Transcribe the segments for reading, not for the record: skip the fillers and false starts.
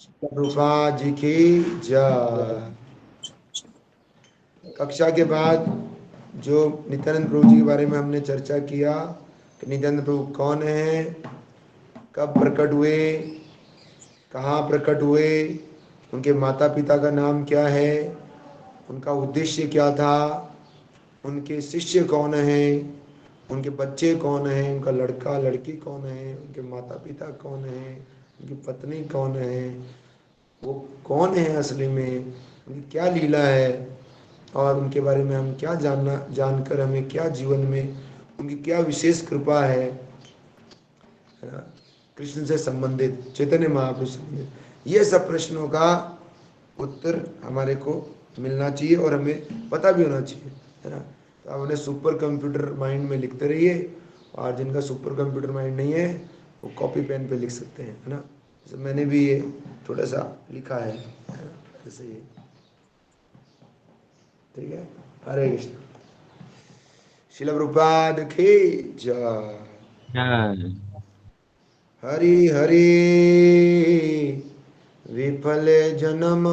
प्रभुपाद जी की जय। कक्षा के बाद जो नित्यानंद प्रभु जी के बारे में हमने चर्चा किया कि नित्यानंद प्रभु कौन है, कब प्रकट हुए, कहाँ प्रकट हुए, उनके माता पिता का नाम क्या है, उनका उद्देश्य क्या था, उनके शिष्य कौन है, उनके बच्चे कौन हैं, उनका लड़का लड़की कौन है, उनके माता पिता कौन है, उनकी पत्नी कौन है, वो कौन है असली में, उनकी क्या लीला है और उनके बारे में हम क्या जानकर हमें क्या जीवन में उनकी क्या विशेष कृपा है ना, कृष्ण से संबंधित, चैतन्य महाप्रभु से संबंधित, ये सब प्रश्नों का उत्तर हमारे को मिलना चाहिए और हमें पता भी होना चाहिए, है ना। तो आप उन्हें सुपर कंप्यूटर माइंड में लिखते रहिए और जिनका सुपर कंप्यूटर माइंड नहीं है वो कॉपी पेन पे लिख सकते हैं, है ना। जैसे मैंने भी ये थोड़ा सा लिखा है ना, ऐसे ही, ठीक है। हरे कृष्ण। शिल प्रभुपाद की जय। हरि हरि विफल जन्म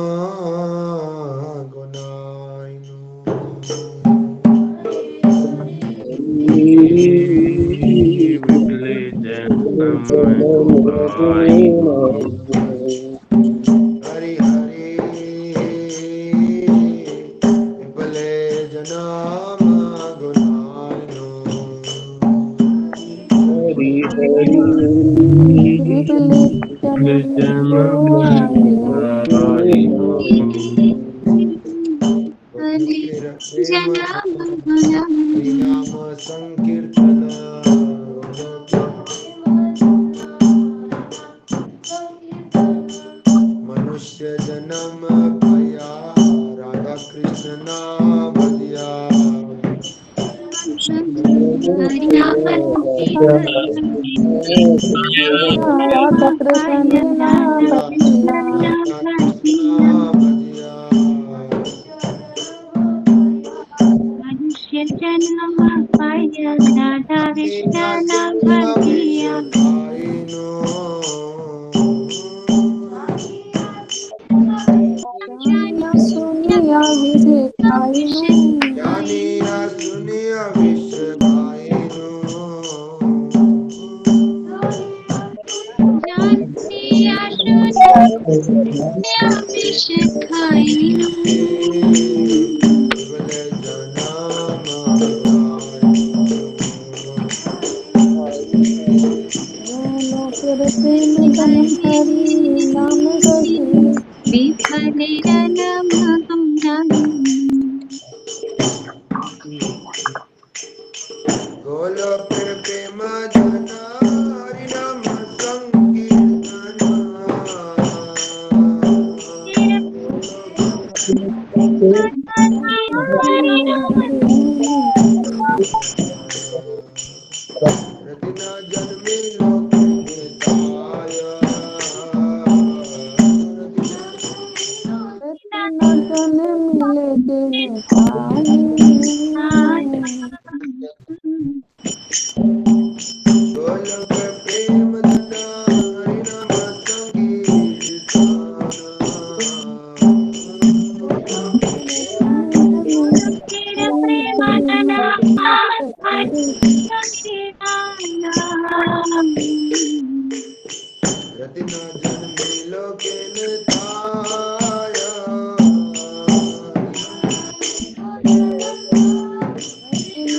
गुनाइनु, हरि हरि विफल जन्म गुनाइनु, हरि हरि विफले जन्म प्रेम हरिनाम संकीर्तन, मनुष्य जन्म पाया राधा कृष्ण नाम दिया, राधा कृष्ण नाम दिया, राधा कृष्ण नाम दिया, मनुष्य जन्म पाया राधा कृष्ण नाम दिया, जानिया सुनिया विषय खाइनु, जानिया सुनिया विश्व गाइनु, जानिया सुनिया विषय खाइनु, केवल जन्म लोक प्रेम धन हरि नाम रही, विफले जन्म गोलोक प्रेम धन हरि नाम संकीर्तन, रतिना जन्मे लोक निताय, रत्न जन मिले जिन पाई, गोलोक प्रेम धन हरि नाम रतिना जन्मे लोके निताय,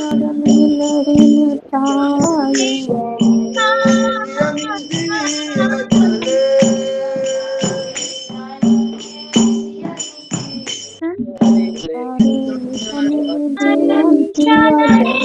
रत्न मिले जिन पाई, अंजिया चले, सारे समिधि अंतिया जले,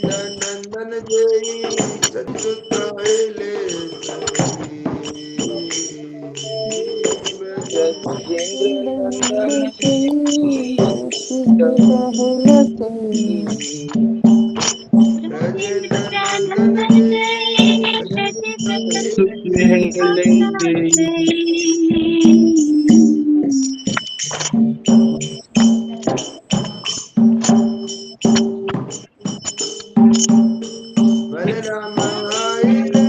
नंदन जय सच्युत ले नंदन जय बलराम आइले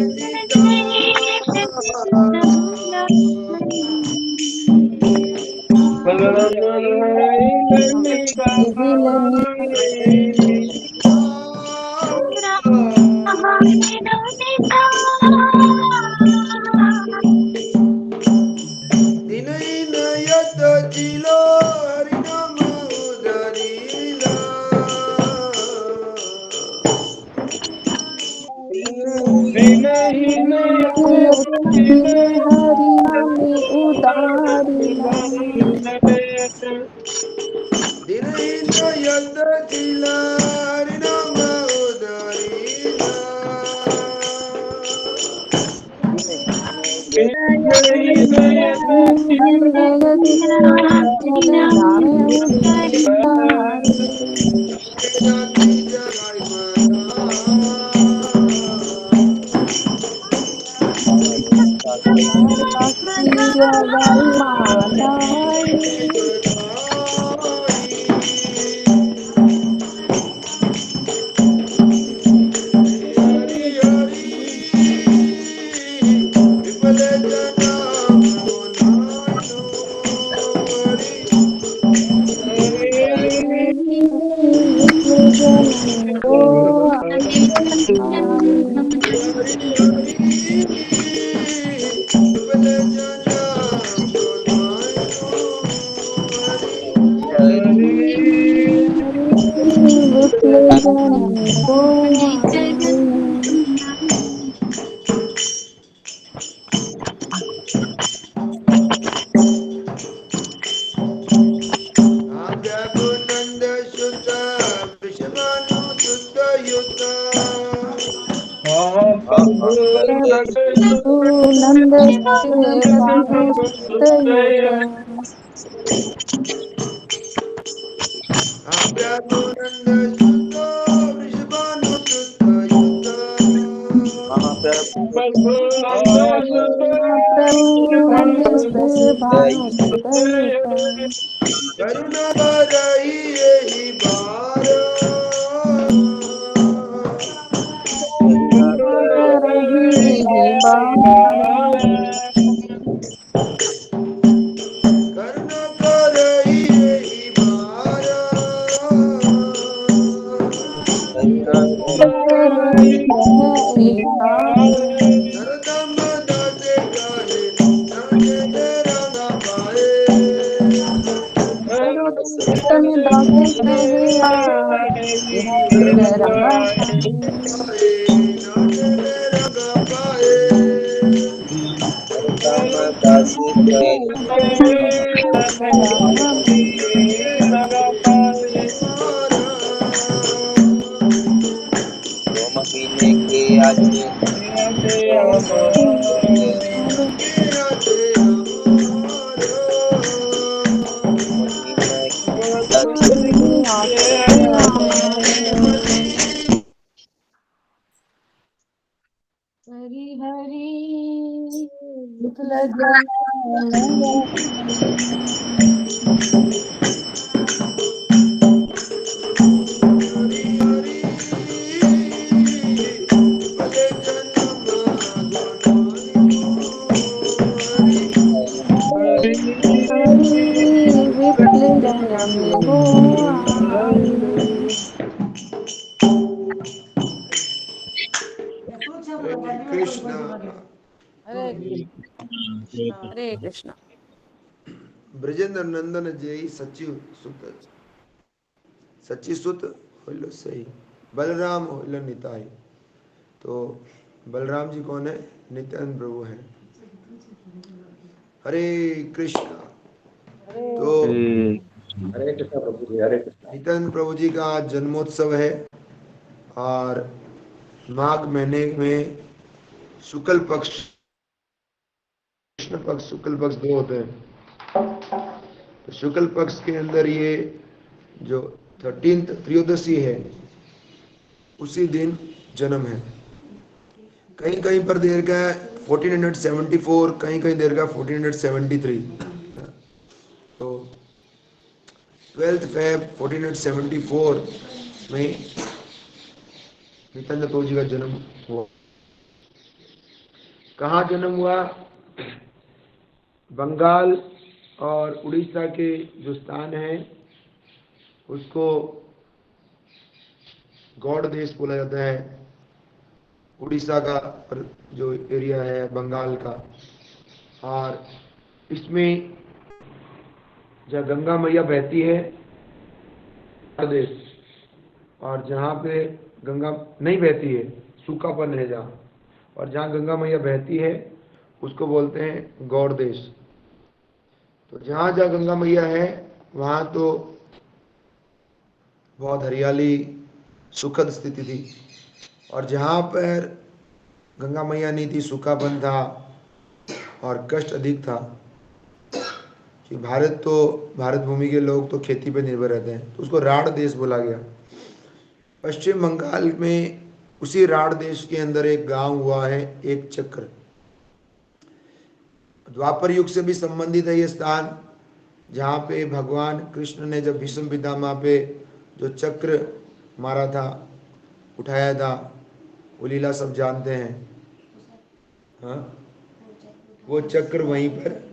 सीता दिनहीन यत जिलो हरिनाम उदरीला हरि नामे उदारिला दिनहीन यत जिला हरिनाम उदरीला हरि नामे उदारिला जाति जगाई माता दासी जगाई माताई जनन को जनन को नंद सुत विषमानु सुत युत नंद से भानु सुतयुत नंद सुत विषमानु सुत युत प्रभु नंद से भानु सुतयुत करुणा करई यही बार रही बार करुणा करई यही बार नरदम दासे गाहे नाचे तेरा ना पाए दासे कहे रंगा हरि हरि विप्ल जन्म को कृष्ण हरे कृष्ण हरे कृष्ण। ब्रजेंद्र नंदन जय सच्ची सुत होइलो सही, बलराम होइलो निताई। तो बलराम जी कौन है? नित्यानंद प्रभु हैं। हरे कृष्ण। तो हरे कृष्ण प्रभु जी, हरे कृष्ण। नित्यानंद प्रभु जी का आज जन्मोत्सव है और माघ महीने में शुक्ल पक्ष, कृष्ण पक्ष, शुक्ल पक्ष दो होते हैं। तो शुक्ल पक्ष के अंदर ये जो 13th त्रयोदशी है उसी दिन जन्म है। कहीं कहीं पर देर का 1474, कहीं कहीं देर का 1473। तो 12 Feb 1474 में नित्यानंद प्रभु जी का जन्म हुआ। कहाँ जन्म हुआ? बंगाल और उड़ीसा के जो स्थान है उसको गौड़ देश बोला जाता है। उड़ीसा का जो एरिया है बंगाल का, और इसमें जहाँ गंगा मैया बहती है प्रदेश, और जहाँ पे गंगा नहीं बहती है, सूखापन है जहाँ, और जहाँ गंगा मैया बहती है उसको बोलते हैं गौड़ देश। तो जहाँ जहाँ गंगा मैया है वहाँ तो बहुत हरियाली सुखद स्थिति थी, और जहाँ पर गंगा मैया नहीं थी, सूखापन था और कष्ट अधिक था। कि भारत भूमि के लोग तो खेती पर निर्भर रहते हैं, तो उसको राढ़ देश बोला गया। पश्चिम बंगाल में उसी राढ़ देश के अंदर एक गांव हुआ है, एक चक्र। द्वापर युग से भी संबंधित है ये स्थान, जहाँ पे भगवान कृष्ण ने जब भीष्म पितामह पे जो चक्र मारा था, उठाया था, वो लीला सब जानते हैं। हाँ, वो चक्र वहीं पर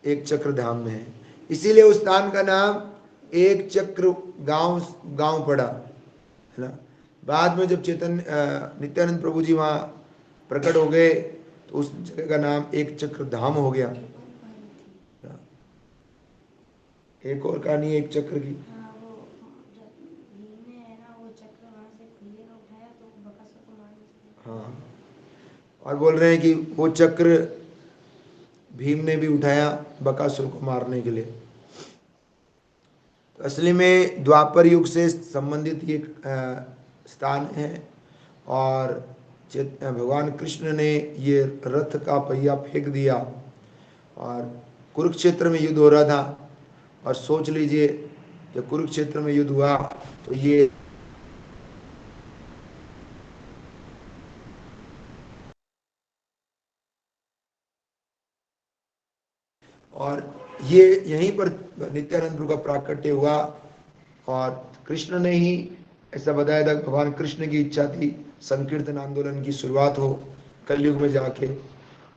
एक चक्र धाम में है, इसीलिए उस स्थान का नाम एक चक्र गांव पड़ा है ना। बाद में जब नित्यानंद प्रभु जी वहाँ प्रकट हो गए तो उस जगह का नाम एक चक्र धाम हो गया। एक और कहानी है एक चक्र की। हाँ, और बोल रहे हैं कि वो चक्र भीम ने भी उठाया बकासुर को मारने के लिए। तो असली में द्वापर युग से संबंधित ये स्थान है, और भगवान कृष्ण ने ये रथ का पहिया फेंक दिया और कुरुक्षेत्र में युद्ध हो रहा था। और सोच लीजिए जब कुरुक्षेत्र में युद्ध हुआ तो ये और ये यहीं पर नित्यानंद प्रभु का प्राकट्य हुआ। और कृष्ण ने ही ऐसा बताया था, भगवान कृष्ण की इच्छा थी संकीर्तन आंदोलन की शुरुआत हो कलयुग में जाके,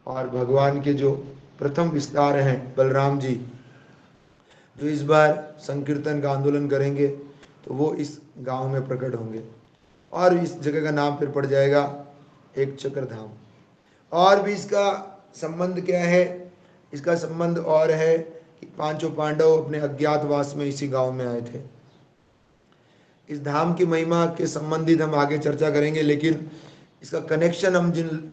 और भगवान के जो प्रथम विस्तार हैं बलराम जी, जो इस बार संकीर्तन का आंदोलन करेंगे, तो वो इस गांव में प्रकट होंगे, और इस जगह का नाम फिर पड़ जाएगा एक चक्र धाम। और भी इसका संबंध क्या है? इसका संबंध और है कि पांचों पांडव अपने अज्ञातवास में इसी गांव में आए थे। इस धाम की महिमा के संबंधित हम आगे चर्चा करेंगे, लेकिन इसका कनेक्शन हम जिन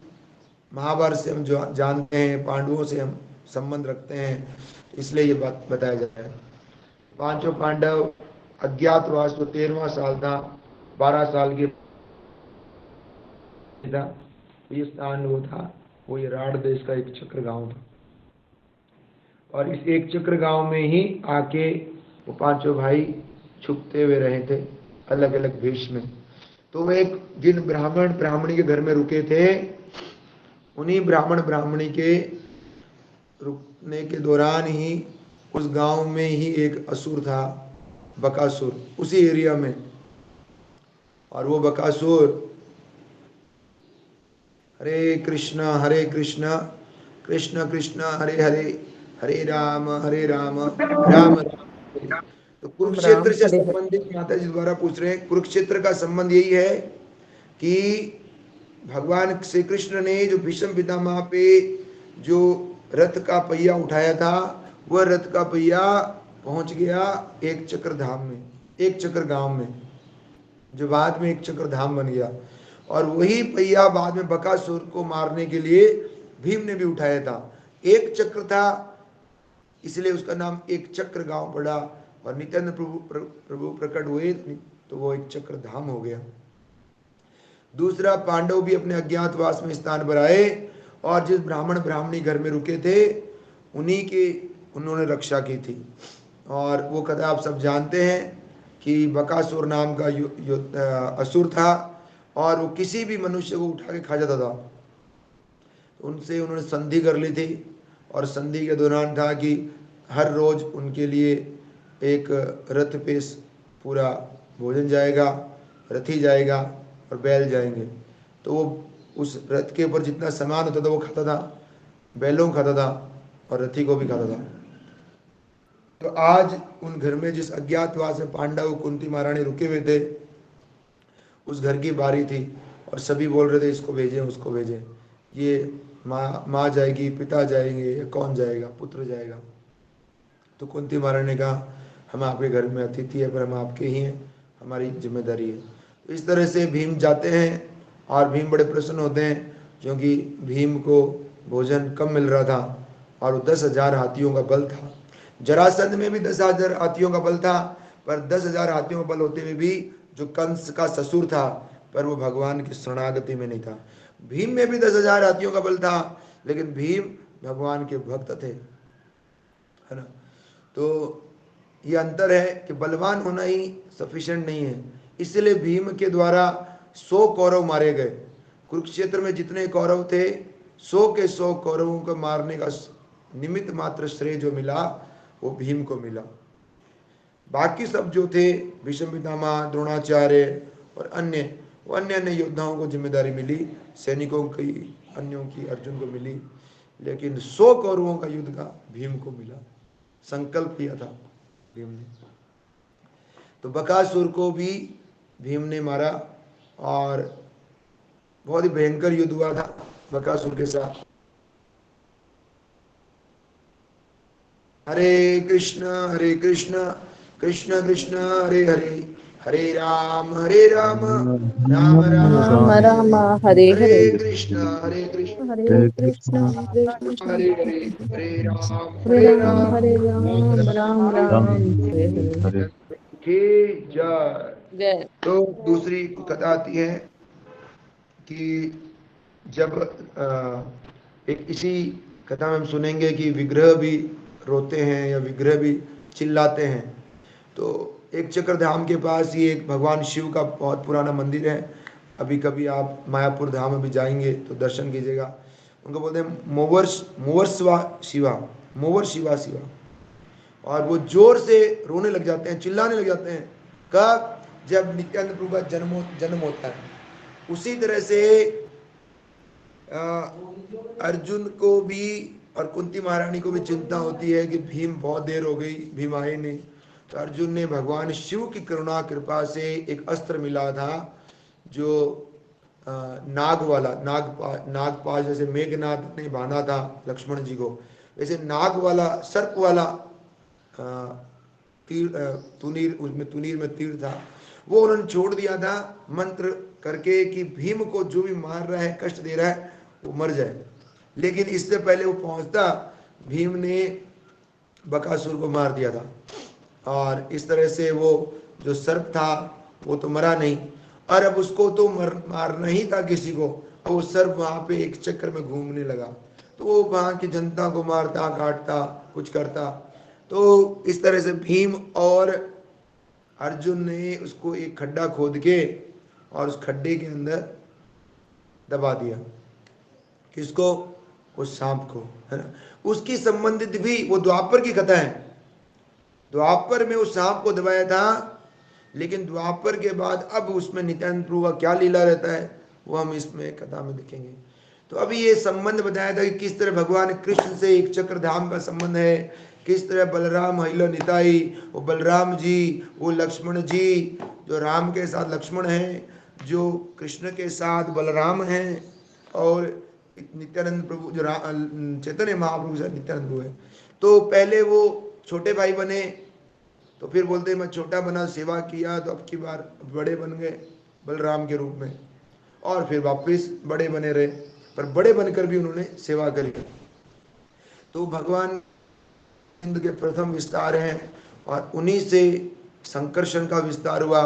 महाभारत से हम जो जानते हैं, पांडवों से हम संबंध रखते हैं, इसलिए ये बात बताया जाता है। पांचों पांडव अज्ञातवास, जो 13वां साल था, 12 साल के था, ये स्थान वो था, वो ये राढ़ देश का एक चक्र गांव था। और इस एक चक्र गांव में ही आके वो पांचों भाई छुपते हुए रहे थे अलग अलग भेष में। तो वे एक जिन ब्राह्मण ब्राह्मणी के घर में रुके थे, उन्हीं ब्राह्मण ब्राह्मणी के रुकने के दौरान ही उस गांव में ही एक असुर था, बकासुर, उसी एरिया में। और वो बकासुर हरे कृष्ण कृष्ण कृष्ण हरे हरे, हरे राम राम राम। तो कुरुक्षेत्र से संबंधित माता जी द्वारा पूछ रहे हैं। कुरुक्षेत्र का संबंध यही है कि भगवान श्री कृष्ण ने जो भीष्म पितामह पे जो रथ का पहिया उठाया था, वह रथ का पहिया पहुंच गया एक चक्र धाम में, एक चक्र गांव में, जो बाद में एक चक्र धाम बन गया। और वही पहिया बाद में बकासुर को मारने के लिए भीम ने भी उठाया था। एक चक्र था, इसलिए उसका नाम एक चक्र गांव पड़ा। और नित्यानंद प्रभु प्रकट हुए तो वो एक चक्र धाम हो गया। दूसरा, पांडव भी अपने अज्ञातवास में स्थान पर आए और जिस ब्राह्मण ब्राह्मणी घर में रुके थे उन्हीं की उन्होंने रक्षा की थी। और वो कथा आप सब जानते हैं कि बकासुर नाम का असुर था और वो किसी भी मनुष्य को उठा के खा जाता था। उनसे उन्होंने संधि कर ली थी और संधि के दौरान था कि हर रोज उनके लिए एक रथ पे पूरा भोजन जाएगा, रथी जाएगा और बैल जाएंगे। तो वो उस रथ के ऊपर जितना सामान होता था वो खाता था, बैलों को खाता था और रथी को भी खाता था। तो आज उन घर में जिस अज्ञातवास में पांडव कुंती महारानी रुके हुए थे, उस घर की बारी थी और सभी बोल रहे थे इसको भेजें उसको भेजें, ये माँ जाएगी, पिता जाएंगे, या कौन जाएगा, पुत्र जाएगा। तो कुंती महारानी ने कहा हम आपके घर में अतिथि है, पर हम आपके ही हैं, हमारी जिम्मेदारी है। तो इस तरह से भीम जाते हैं और भीम बड़े प्रसन्न होते हैं क्योंकि भीम को भोजन कम मिल रहा था और 10,000 हाथियों का बल था। जरासंध में भी 10,000 हाथियों का बल था, पर 10,000 हाथियों का बल होते हुए भी जो कंस का ससुर था, पर वो भगवान की शरणागति में नहीं था। भीम में भी 10,000 हाथियों का बल था, लेकिन भीम भगवान के भक्त थे, है ना। तो ये अंतर है कि बलवान होना ही सफिशिएंट नहीं है। इसलिए भीम के द्वारा 100 कौरव मारे गए। कुरुक्षेत्र में जितने कौरव थे 100 के 100 कौरवों को मारने का निमित्त मात्र श्रेय जो मिला वो भीम को मिला। बाकी सब जो थे भीष्म पितामह, द्रोणाचार्य और अन्य योद्धाओं को जिम्मेदारी मिली, सैनिकों की, अन्यों की अर्जुन को मिली, लेकिन 100 कौरवों का युद्ध का भीम को मिला। संकल्प किया था भीम ने। तो बकासुर को भी भीम ने मारा और बहुत ही भयंकर युद्ध हुआ था बकासुर के साथ। हरे कृष्ण कृष्ण कृष्ण हरे हरे, हरे राम राम राम राम राम हरे हरे, हरे कृष्ण हरे कृष्ण हरे कृष्ण हरे हरे राम हरे राम राम राम हरे हरे। की जय। जय। तो दूसरी कथा आती है कि जब एक इसी कथा में हम सुनेंगे कि विग्रह भी रोते हैं या विग्रह भी चिल्लाते हैं। तो एक चक्र धाम के पास ये एक भगवान शिव का बहुत पुराना मंदिर है। अभी कभी आप मायापुर धाम में भी जाएंगे तो दर्शन कीजिएगा। उनको बोलते हैं मोवर शिवा। और वो जोर से रोने लग जाते हैं, चिल्लाने लग जाते हैं। कब? जब नित्यानंद प्रभु का जन्म होता है। उसी तरह से अर्जुन को भी और कुंती महारानी को भी चिंता होती है कि भीम बहुत देर हो गई, भीम आए नहीं। तो अर्जुन ने भगवान शिव की करुणा कृपा से एक अस्त्र मिला था जो नागपाल जैसे मेघनाथ ने बांधा था लक्ष्मण जी को, वैसे नाग वाला, सर्प वाला तीर, तुनीर में तीर था, वो उन्होंने छोड़ दिया था मंत्र करके कि भीम को जो भी मार रहा है, कष्ट दे रहा है, वो मर जाए। लेकिन इससे पहले वो पहुंचता, भीम ने बकासुर को मार दिया था। और इस तरह से वो जो सर्प था वो तो मरा नहीं, और अब उसको तो मारना ही था किसी को। वो सर्प वहां पे एक चक्कर में घूमने लगा, तो वो वहां की जनता को मारता, काटता, कुछ करता। तो इस तरह से भीम और अर्जुन ने उसको एक खड्डा खोद के और उस खड्डे के अंदर दबा दिया। किसको? उस सांप को, है ना। उसकी संबंधित भी वो द्वापर की कथा है। द्वापर में उस सांप को दबाया था, लेकिन द्वापर के बाद अब उसमें नित्यानंद प्रभु का क्या लीला रहता है वो हम इसमें कथा में देखेंगे। तो अभी ये संबंध बताया था कि किस तरह भगवान कृष्ण से एक चक्र धाम का संबंध है, किस तरह बलराम हिलो निताई, वो बलराम जी, वो लक्ष्मण जी, जो राम के साथ लक्ष्मण हैं, जो कृष्ण के साथ बलराम हैं और नित्यानंद प्रभु जो चैतन्य महाप्रभु के साथ नित्यानंद प्रभु है। तो पहले वो छोटे भाई बने, तो फिर बोलते मैं छोटा बना, सेवा किया, तो अब की बार बड़े बन गए बलराम के रूप में, और फिर वापस बड़े बने रहे, पर बड़े बनकर भी उन्होंने सेवा करी। तो भगवान हिंद के प्रथम विस्तार हैं, और उन्हीं से संकर्षण का विस्तार हुआ,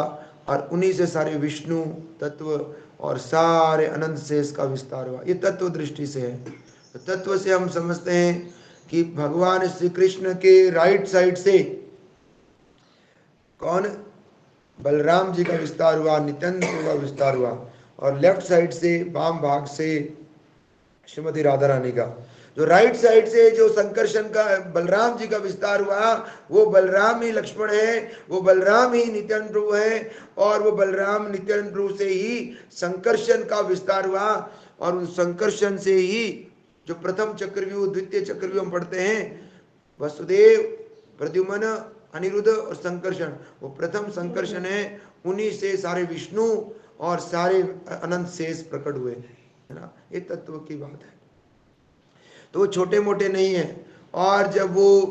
और उन्हीं से सारे विष्णु तत्व और सारे अनंत शेष का विस्तार हुआ। ये तत्व दृष्टि से है। तो तत्व से हम समझते हैं कि भगवान श्री कृष्ण के राइट साइड से कौन, बलराम जी का विस्तार हुआ, नित्यानंद का विस्तार हुआ, और लेफ्ट साइड से वाम भाग से श्रीमती राधा रानी का। जो राइट साइड से जो संकर्षण का बलराम जी का विस्तार हुआ, वो बलराम ही लक्ष्मण है, वो बलराम ही नित्यानंद प्रभु है, और वो बलराम नित्यानंद प्रभु से ही संकर्षण का विस्तार हुआ, और उन संकर्षण से ही जो प्रथम चक्रव्यूह द्वितीय चक्रव्यूह हम पढ़ते हैं, वसुदेव प्रद्युम्न अनिरुद्ध और संकर्षण, वो प्रथम संकर्षण है, उन्हीं से सारे विष्णु और सारे अनंत शेष प्रकट हुए, है ना। ये तत्व की बात है। तो वो छोटे मोटे नहीं है। और जब वो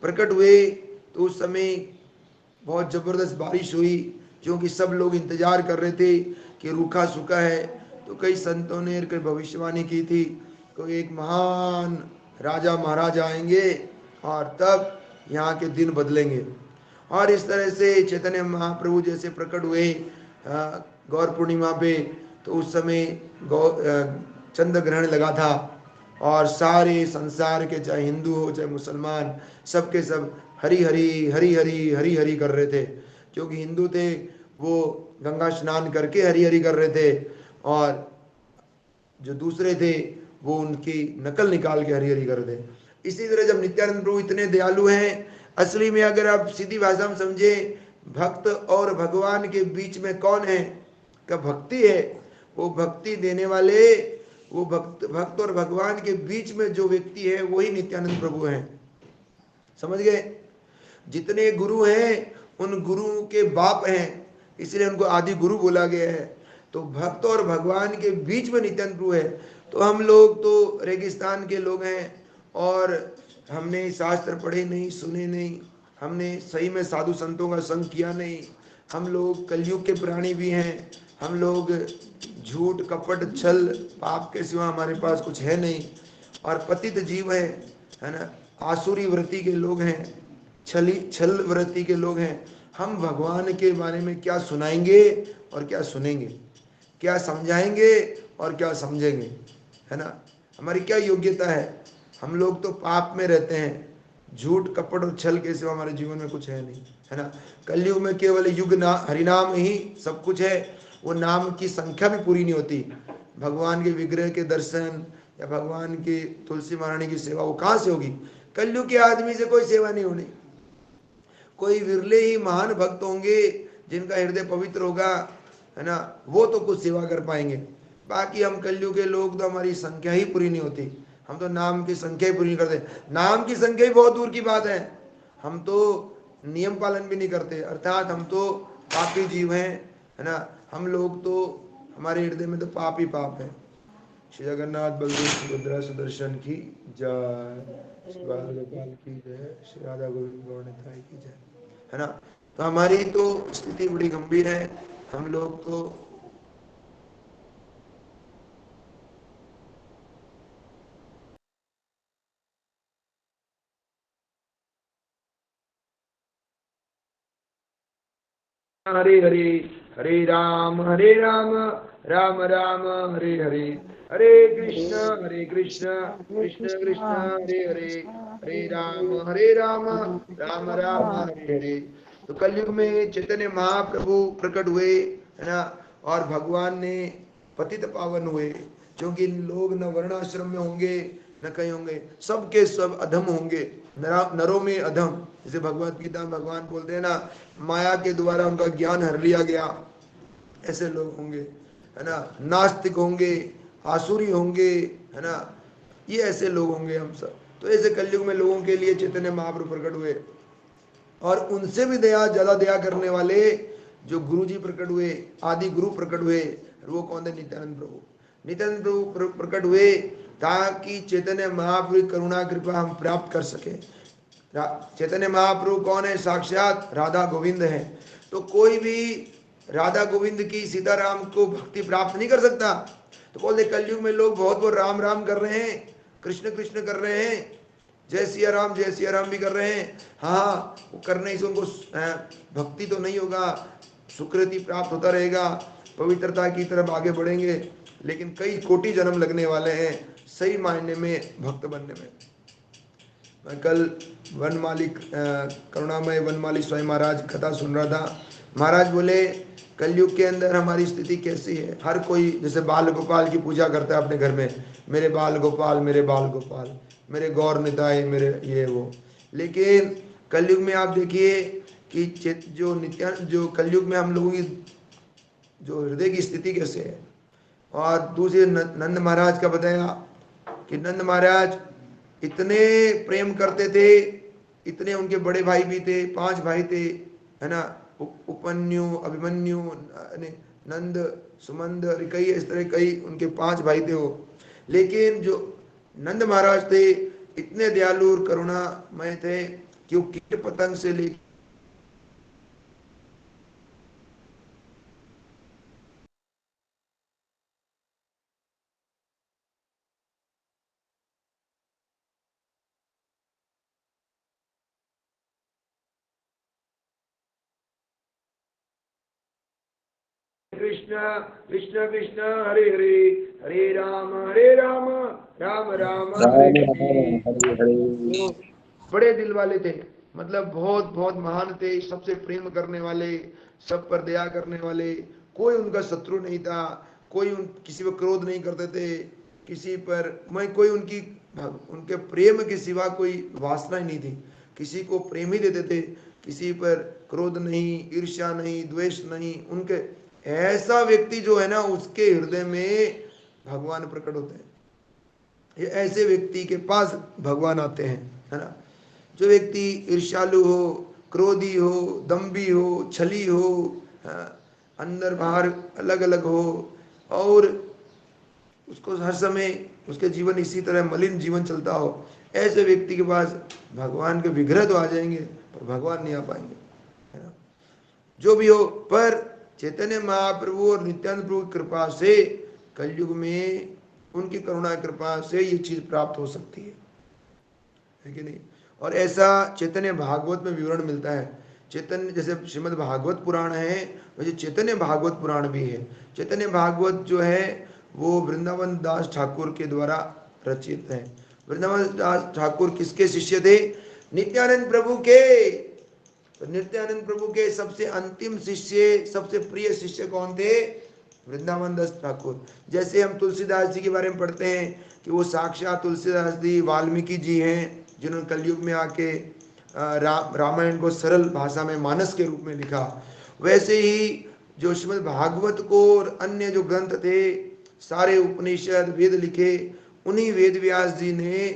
प्रकट हुए तो उस समय बहुत जबरदस्त बारिश हुई, क्योंकि सब लोग इंतजार कर रहे थे कि रूखा सूखा है। तो कई संतों ने कई भविष्यवाणी की थी, कोई एक महान राजा महाराजा आएंगे और तब यहाँ के दिन बदलेंगे। और इस तरह से चैतन्य महाप्रभु जैसे प्रकट हुए गौर पूर्णिमा पे, तो उस समय चंद्र ग्रहण लगा था, और सारे संसार के चाहे हिंदू हो चाहे मुसलमान, सबके सब हरी हरी हरी हरी हरी हरी कर रहे थे। क्योंकि हिंदू थे वो गंगा स्नान करके हरी हरी कर रहे थे, और जो दूसरे थे वो उनकी नकल निकाल के हरी हरी कर रहे थे। इसी तरह जब नित्यानंद प्रभु इतने दयालु हैं, असली में अगर आप सीधी भाषा में समझे, भक्त और भगवान के बीच में कौन है का भक्ति है, वो भक्ति देने वाले, वो भक्त और भगवान के बीच में जो व्यक्ति है वही नित्यानंद प्रभु हैं। समझ गए। जितने गुरु हैं उन गुरु के बाप हैं, इसलिए उनको आदि गुरु बोला गया है। तो भक्त और भगवान के बीच में नित्यानंद प्रभु है। तो हम लोग तो रेगिस्तान के लोग हैं, और हमने शास्त्र पढ़े नहीं, सुने नहीं, हमने सही में साधु संतों का संग किया नहीं, हम लोग कलयुग के प्राणी भी हैं, हम लोग झूठ कपट छल पाप के सिवा हमारे पास कुछ है नहीं, और पतित जीव है ना, आसुरी वृत्ति के लोग हैं, छल वृत्ति के लोग हैं। हम भगवान के बारे में क्या सुनाएंगे और क्या सुनेंगे, क्या समझाएंगे और क्या समझेंगे, है ना। हमारी क्या योग्यता है। हम लोग तो पाप में रहते हैं, झूठ कपट और छल के सिवा हमारे जीवन में कुछ है नहीं, है ना। कलयुग में केवल हरिनाम ही सब कुछ है। वो नाम की संख्या भी पूरी नहीं होती। भगवान के विग्रह के दर्शन या भगवान की तुलसी महारानी की सेवा वो कहाँ से होगी। कलयुग के आदमी से कोई सेवा नहीं होनी। कोई विरले ही महान भक्त होंगे जिनका हृदय पवित्र होगा, है ना, वो तो कुछ सेवा कर पाएंगे। बाकी हम कलयुग के लोग तो हमारी संख्या ही पूरी नहीं होती। हम तो नाम की संख्या ही पूरी नहीं करते। नाम की संख्या ही बहुत दूर की बात है, हम तो नियम पालन भी नहीं करते, अर्थात हम तो पापी जीव हैं, है ना। हम लोग तो हमारे हृदय में तो पाप ही पाप है। श्री जगन्नाथ बलदेव सुभद्रा सुदर्शन की जय, श्री बाल गोपाल की जय, श्री राधा गोविंद गौर निताई की जय, है ना। तो हमारी तो स्थिति बड़ी गंभीर है। हम लोग तो हरे हरे, हरे राम राम राम हरे हरे, हरे कृष्ण कृष्ण कृष्ण हरे हरे, हरे राम राम हरे हरे। तो कलयुग में चैतन्य महाप्रभु प्रकट हुए, है ना, और भगवान ने पतित पावन हुए। क्योंकि लोग न वर्णाश्रम में होंगे न कहीं होंगे, सबके सब अधम होंगे, नरों में अधम। जैसे भगवत गीता में भगवान बोलते हैं ना, माया के द्वारा उनका ज्ञान हर लिया गया, ऐसे लोग होंगे, है ना। नास्तिक होंगे, आसुरी होंगे, है ना, ये ऐसे लोग होंगे हम सब। तो ऐसे कलयुग में लोगों के लिए चैतन्य महाप्रभु प्रकट हुए, और उनसे भी ज्यादा दया करने वाले जो गुरु जी प्रकट हुए, आदि गुरु प्रकट हुए, वो कौन है? नित्यानंद प्रभु। नित्यानंद प्रभु प्रकट हुए ताकि चैतन्य महाप्रभु की करुणा कृपा हम प्राप्त कर सके। चैतन्य महाप्रभु कौन है? साक्षात राधा गोविंद है। तो कोई भी राधा गोविंद की, सीताराम को भक्ति प्राप्त नहीं कर सकता। तो बोलते कलयुग में लोग बहुत बहुत राम राम कर रहे हैं, कृष्ण कृष्ण कर रहे हैं, जय सिया राम भी कर रहे हैं। हाँ, वो करने से उनको भक्ति तो नहीं होगा, सुकृति प्राप्त होता रहेगा, पवित्रता की तरफ आगे बढ़ेंगे, लेकिन कई कोटि जन्म लगने वाले हैं सही मायने में भक्त बनने में। मैं कल वनमाली करुणामय वनमाली स्वामी महाराज कथा सुन रहा था। महाराज बोले कलयुग के अंदर हमारी स्थिति कैसी है? हर कोई जैसे बाल गोपाल की पूजा करता है अपने घर में, मेरे बाल गोपाल, मेरे बाल गोपाल, मेरे गौर निताई, मेरे ये वो। लेकिन कलयुग में आप देखिए कि जो कलयुग में हम लोगों की जो हृदय की स्थिति कैसे है। और दूसरे नंद महाराज का बताया कि नंद महाराज इतने प्रेम करते थे, इतने उनके बड़े भाई भी थे, 5 भाई थे, है ना, उपन्यु, अभिमन्यु, नंद, सुमंद, कई इस तरह कई उनके 5 भाई थे वो। लेकिन जो नंद महाराज थे इतने दयालु और करुणामय थे कि वो कीट पतंग से लेकर कृष्ण कृष्ण कृष्ण हरे हरे, हरे राम राम राम हरे हरे। बड़े दिल वाले थे, मतलब बहुत बहुत महान थे, सबसे प्रेम करने वाले, सब पर दया करने वाले, कोई उनका शत्रु नहीं था, कोई किसी पर क्रोध नहीं करते थे, किसी पर कोई उनके प्रेम के सिवा कोई वासना ही नहीं थी। किसी को प्रेम ही देते थे, किसी पर क्रोध नहीं, ईर्ष्या नहीं, द्वेष नहीं। उनके ऐसा व्यक्ति जो है ना, उसके हृदय में भगवान प्रकट होते हैं। ये ऐसे व्यक्ति के पास भगवान आते हैं, है ना। जो व्यक्ति ईर्ष्यालु हो, क्रोधी हो, दम्भी हो, छली हो, अंदर बाहर अलग अलग हो, और उसको हर समय उसके जीवन इसी तरह मलिन जीवन चलता हो, ऐसे व्यक्ति के पास भगवान के विग्रह तो आ जाएंगे पर भगवान नहीं आ पाएंगे, है ना। जो भी हो, पर चैतन्य महाप्रभु और नित्यानंद प्रभु की कृपा से कलयुग में उनकी करुणा कृपा से ये चीज प्राप्त हो सकती है कि नहीं। और ऐसा चैतन्य भागवत में विवरण मिलता है। चैतन्य जैसे श्रीमद् भागवत पुराण है, वैसे चैतन्य भागवत पुराण भी है। चैतन्य भागवत जो है वो वृंदावन दास ठाकुर के द्वारा रचित है। वृंदावन दास ठाकुर किसके शिष्य थे? नित्यानंद प्रभु के। तो नित्यानंद प्रभु के सबसे अंतिम शिष्य, सबसे प्रिय शिष्य कौन थे? वृंदावन दास ठाकुर। जैसे हम तुलसीदास जी के बारे में पढ़ते हैं कि वो साक्षात तुलसीदास जी वाल्मीकि जी हैं, जिन्होंने कलयुग में आके रामायण को सरल भाषा में मानस के रूप में लिखा। वैसे ही जो श्रीमद् भागवत को और अन्य जो ग्रंथ थे, सारे उपनिषद वेद लिखे, उन्हीं वेद व्यास जी ने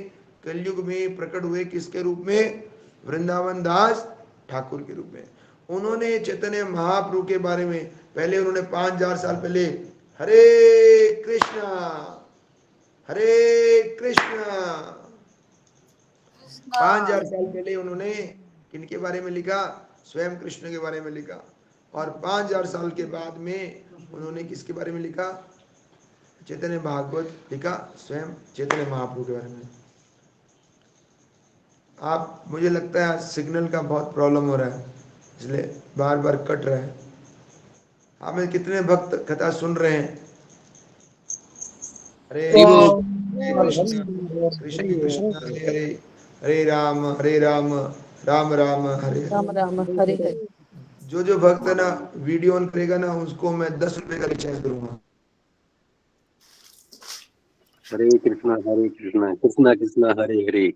कलयुग में प्रकट हुए किसके रूप में? वृंदावन दास ठाकुर के रूप में। उन्होंने चैतन्य महाप्रभु के बारे में पहले उन्होंने 5000 साल पहले हरे कृष्णा हरे कृष्णा 5000 साल पहले उन्होंने किनके बारे में लिखा? स्वयं कृष्ण के बारे में लिखा। और 5000 साल के बाद में उन्होंने किसके बारे में लिखा? चैतन्य भागवत लिखा, स्वयं चैतन्य महाप्रभु के बारे में। आप, मुझे लगता है सिग्नल का बहुत प्रॉब्लम हो रहा है, इसलिए बार बार कट रहा है। हमें कितने भक्त कथा सुन रहे हैं? हरे कृष्ण कृष्ण कृष्ण हरे हरे, हरे राम राम राम हरे हरे। राम राम हरे हरे। जो भक्त ना वीडियो ऑन करेगा ना, उसको मैं 10 रुपए का रिचार्ज करूंगा। हरे कृष्णा कृष्णा कृष्णा हरे हरे।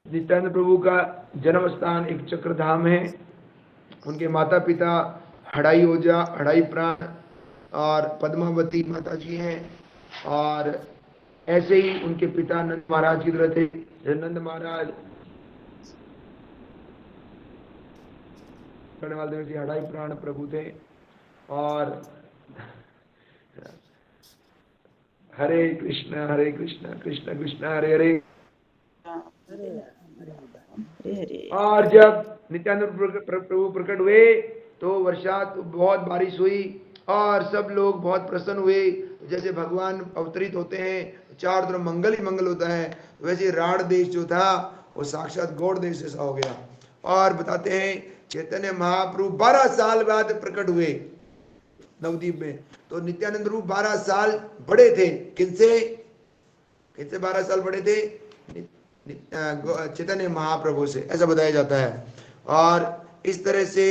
नित्यानंद प्रभु का जन्म स्थान एक चक्रधाम है। उनके माता पिता हड़ाई ओझा, हड़ाई प्राण और पद्मावती माता जी हैं। और ऐसे ही उनके पिता नंद महाराज की तरह थे। नंद महाराज हड़ाई प्राण प्रभु थे। और हरे कृष्ण कृष्ण कृष्ण हरे हरे। और जब नित्यानंद प्रभु प्रकट हुए तो वर्षा बहुत बारिश हुई और सब लोग बहुत प्रसन्न हुए। जैसे भगवान अवतरित होते हैं चारों तरफ मंगल ही मंगल होता है, वैसे राढ़ देश जो था वो साक्षात गौड़ देश जैसा हो गया। और बताते हैं चैतन्य महाप्रभु 12 साल बाद प्रकट हुए नवद्वीप में। तो नित्यानंद रूप 12 साल बड़े थे। किनसे 12 साल बड़े थे? चैतन्य महाप्रभु से, ऐसा बताया जाता है। और इस तरह से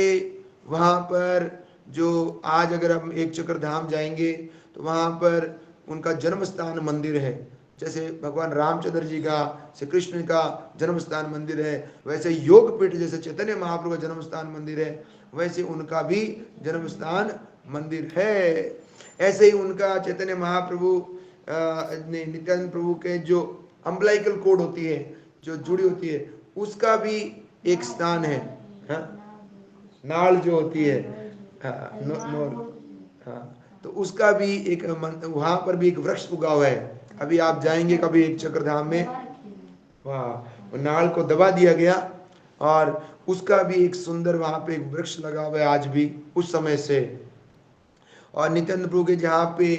वहां पर जो आज अगर हम एक चक्र धाम जाएंगे तो वहां पर उनका जन्म स्थान मंदिर है। जैसे भगवान रामचंद्र जी का, श्री कृष्ण का जन्म स्थान मंदिर है, वैसे योग पीठ जैसे चैतन्य महाप्रभु का जन्म स्थान मंदिर है, वैसे उनका भी जन्म स्थान मंदिर है। ऐसे ही उनका चैतन्य महाप्रभु नित्यानंद प्रभु के जो अम्बलाइकल कोड होती है, जो जुड़ी होती है, उसका भी एक स्थान है। नाल जो होती है, तो उसका भी एक वहां पर भी एक वृक्ष उगा हुआ है। अभी आप जाएंगे कभी एक चक्रधाम में, वहां नाल को दबा दिया गया और उसका भी एक सुंदर वहां पे एक वृक्ष लगा हुआ है आज भी उस समय से। और नित्यानंद प्रभु के जहाँ पे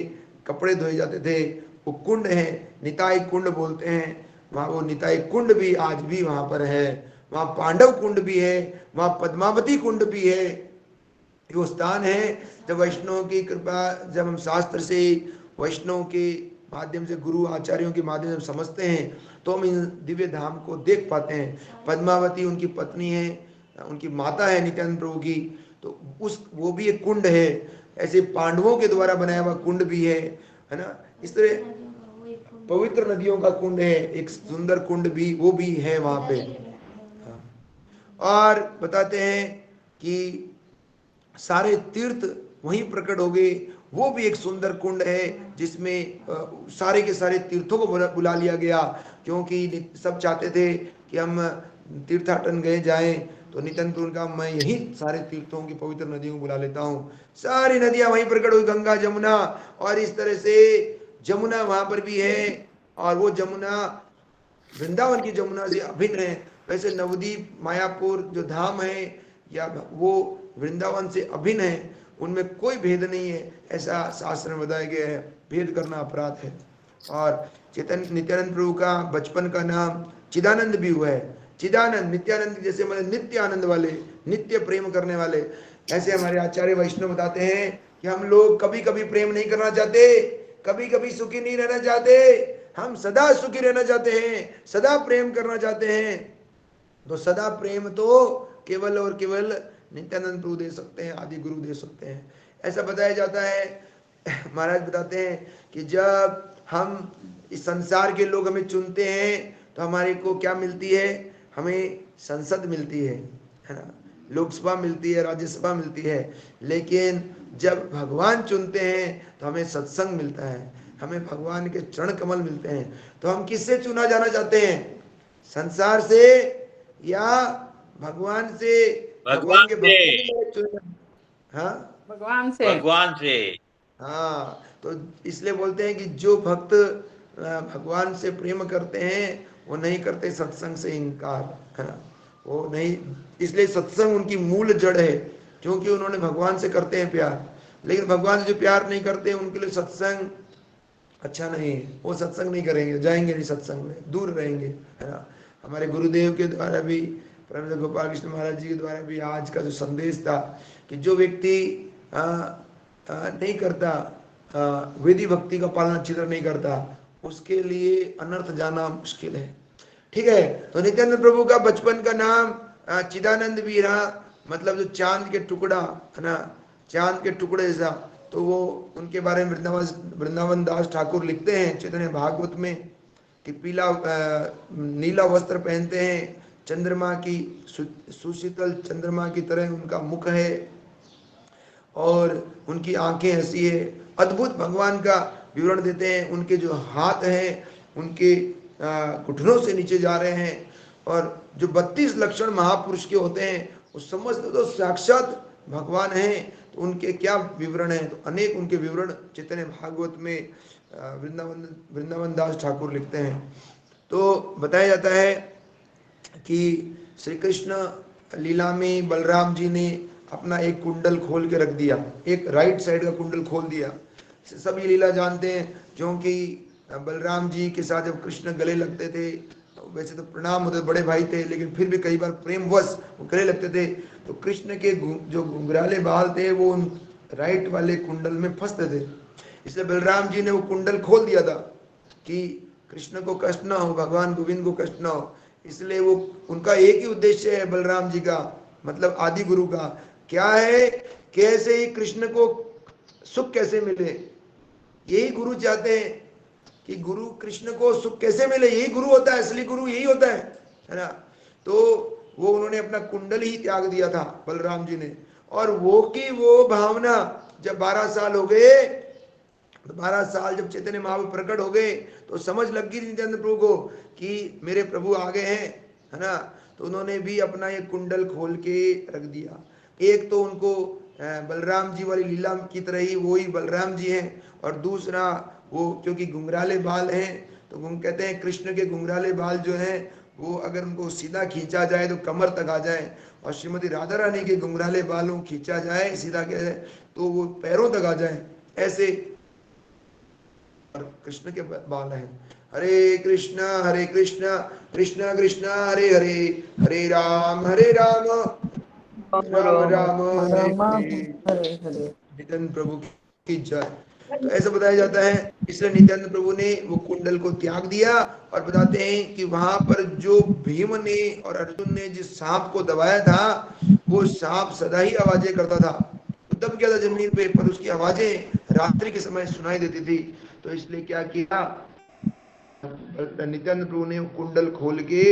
कपड़े धोए जाते थे वो कुंड है, निताई कुंड बोलते हैं, वहाँ वो निताई कुंड भी आज भी वहां पर है। वहाँ पांडव कुंड भी है, वहाँ पद्मावती कुंड भी है। वो स्थान है जब वैष्णव की कृपा, जब हम शास्त्र से वैष्णव के माध्यम से, गुरु आचार्यों के माध्यम से समझते हैं तो हम इन दिव्य धाम को देख पाते हैं। पद्मावती उनकी पत्नी है, उनकी माता है नित्यानंद प्रभु की, तो उस वो भी एक कुंड है। ऐसे पांडवों के द्वारा बनाया हुआ कुंड भी है ना। इस तरह पवित्र नदियों का कुंड है, एक सुंदर कुंड भी वो भी है वहां पे। और बताते हैं कि सारे तीर्थ वहीं प्रकट हो गए। वो भी एक सुंदर कुंड है जिसमें सारे के सारे तीर्थों को बुला लिया गया, क्योंकि सब चाहते थे कि हम तीर्थाटन गए जाएं। तो नित्यानंद का मैं यही सारे तीर्थों की पवित्र नदियों को बुला लेता हूँ। सारी नदियां वहीं प्रकट हुई, गंगा जमुना। और इस तरह से जमुना वहां पर भी है, और वो जमुना वृंदावन की जमुना से अभिन्न है। वैसे नवद्वीप मायापुर जो धाम है या वो वृंदावन से अभिन्न है, उनमें कोई भेद नहीं है, ऐसा शास्त्र में बताया गया है। भेद करना अपराध है। और चैतन्य नित्यानंद प्रभु का बचपन का नाम चिदानंद भी हुआ है। चिदानंद, नित्यानंद जैसे मतलब नित्य आनंद वाले, नित्य प्रेम करने वाले। ऐसे हमारे आचार्य वैष्णव बताते हैं कि हम लोग कभी कभी प्रेम नहीं करना चाहते, कभी कभी सुखी नहीं रहना चाहते, हम सदा सुखी रहना चाहते हैं, सदा प्रेम करना चाहते हैं। तो सदा प्रेम तो केवल और केवल नित्यानंद प्रभु दे सकते हैं, आदि गुरु दे सकते हैं, ऐसा बताया जाता है। महाराज बताते हैं कि जब हम इस संसार के लोग हमें चुनते हैं तो हमारे को क्या मिलती है? हमें संसद मिलती है ना, लोकसभा मिलती है, राज्यसभा मिलती है। लेकिन जब भगवान चुनते हैं तो हमें सत्संग मिलता है, हमें भगवान के चरण कमल मिलते हैं। तो हम किससे चुना जाना चाहते हैं? संसार से या भगवान से? भगवान के भक्त, हाँ भगवान से। भगवान से। हाँ, तो इसलिए बोलते हैं कि जो भक्त भगवान से प्रेम करते हैं वो नहीं करते सत्संग से इनकार, है ना, वो नहीं। इसलिए सत्संग उनकी मूल जड़ है, क्योंकि उन्होंने भगवान से करते हैं प्यार। लेकिन भगवान से जो प्यार नहीं करते उनके लिए सत्संग अच्छा नहीं है, वो सत्संग नहीं करेंगे, जाएंगे नहीं सत्संग में, दूर रहेंगे, है ना। हमारे गुरुदेव के द्वारा भी, परम गोपाल कृष्ण महाराज जी के द्वारा भी आज का जो संदेश था कि जो व्यक्ति नहीं करता, वेदी भक्ति का पालन अच्छी तरह नहीं करता, उसके लिए अनर्थ जाना मुश्किल है। ठीक है, तो नित्यानंद प्रभु का बचपन का नाम चिदानंद भी रहा, मतलब जो चांद के टुकड़ा, है ना, चांद के टुकड़े जैसा। तो वो उनके बारे में वृंदावन दास ठाकुर लिखते हैं चैतन्य भागवत में कि पीला नीला वस्त्र पहनते हैं, चंद्रमा की सुशीतल चंद्रमा की तरह उनका मुख है और उनकी आंखें ऐसी है। अद्भुत भगवान का विवरण देते हैं। उनके जो हाथ हैं उनके घुटनों से नीचे जा रहे हैं, और जो 32 लक्षण महापुरुष के होते हैं वो समस्त तो साक्षात भगवान हैं। तो उनके क्या विवरण है, तो अनेक उनके विवरण चैतन्य भागवत में वृंदावन दास ठाकुर लिखते हैं। तो बताया जाता है कि श्री कृष्ण लीला में बलराम जी ने अपना एक कुंडल खोल के रख दिया, एक राइट साइड का कुंडल खोल दिया। सब ये लीला जानते हैं, क्योंकि बलराम जी के साथ जब कृष्ण गले लगते थे, वैसे तो प्रणाम होते, बड़े भाई थे, लेकिन फिर भी कई बार प्रेमवश वो गले लगते थे, तो कृष्ण के जो घुंघराले बाल थे वो उन राइट वाले कुंडल में फंसते थे। इसलिए बलराम जी ने वो कुंडल खोल दिया था कि कृष्ण को कष्ट ना हो, भगवान गोविंद को कष्ट ना हो। इसलिए वो उनका एक ही उद्देश्य है बलराम जी का, मतलब आदि गुरु का, क्या है, कैसे ही कृष्ण को सुख कैसे मिले, यही गुरु चाहते हैं कि गुरु कृष्ण को सुख कैसे मिले, यही गुरु होता है, असली गुरु यही होता है ना। तो वो उन्होंने अपना कुंडल ही त्याग दिया था बलराम जी ने, और वो की वो भावना जब 12 साल हो गए, 12 साल जब चैतन्य महाप्रभु प्रकट हो गए तो समझ लग गई नित्यानंद प्रभु को कि मेरे प्रभु आ गए हैं, है ना। तो उन्होंने भी अपना ये कुंडल खोल के रख दिया। एक तो उनको बलराम जी वाली लीला की तरह ही वो ही बलराम जी हैं, और दूसरा वो क्योंकि घुंघराले बाल हैं, तो कहते हैं कृष्ण के घुंघराले बाल जो हैं वो अगर उनको सीधा खींचा जाए तो कमर तक आ जाए, और श्रीमती राधा रानी के घुंघराले बालों खींचा जाए सीधा क्या तो वो पैरों तक आ जाए, ऐसे कृष्ण के बाल हैं। हरे कृष्ण कृष्ण कृष्ण हरे हरे, हरे राम राम राम हरे हरे। हरे हरे। नित्यानंद प्रभु की जय। तो ऐसा बताया जाता है, इसलिए नित्यानंद प्रभु ने वो कुंडल को त्याग दिया, और बताते हैं कि वहां पर जो भीम ने और अर्जुन ने जिस सांप को दबाया था, वो सांप सदा ही आवाजें करता था, तो दब गया था जमीन पे, पर उसकी आवाजें रात्रि के समय सुनाई देती थी। तो इसलिए क्या किया, नित्यानंद प्रभु ने कुंडल खोल के,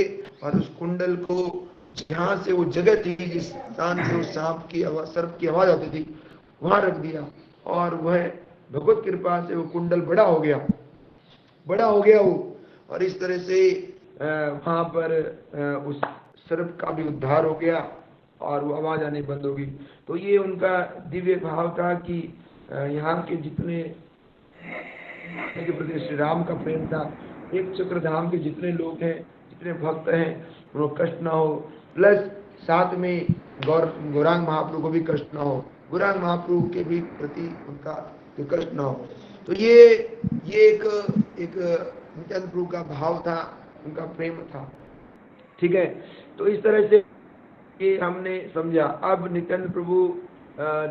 और उस कुंडल को जहां से वो जगह थी जिस स्थान से उस सांप की आवाज, सर्प की आवाज आती थी, वहां रख दिया, और वह भगवत कृपा से वो कुंडल बड़ा हो गया वो, और इस तरह से वहां पर उस सर्प का भी उद्धार हो गया और वो आवाज आने बंद हो गई। तो ये उनका दिव्य भाव था कि यहाँ के जितने के प्रति श्री राम का प्रेम था, एक चक्रधाम के जितने लोग हैं, जितने भक्त हैं, उनको कष्ट ना हो, प्लस साथ में गौरांग महाप्रभु को भी कष्ट ना हो, गौरांग महाप्रभु के भी प्रति उनका कष्ट ना हो। तो ये एक नित्यानंद प्रभु का भाव था, उनका प्रेम था। ठीक है, तो इस तरह से ये हमने समझा। अब नित्यानंद प्रभु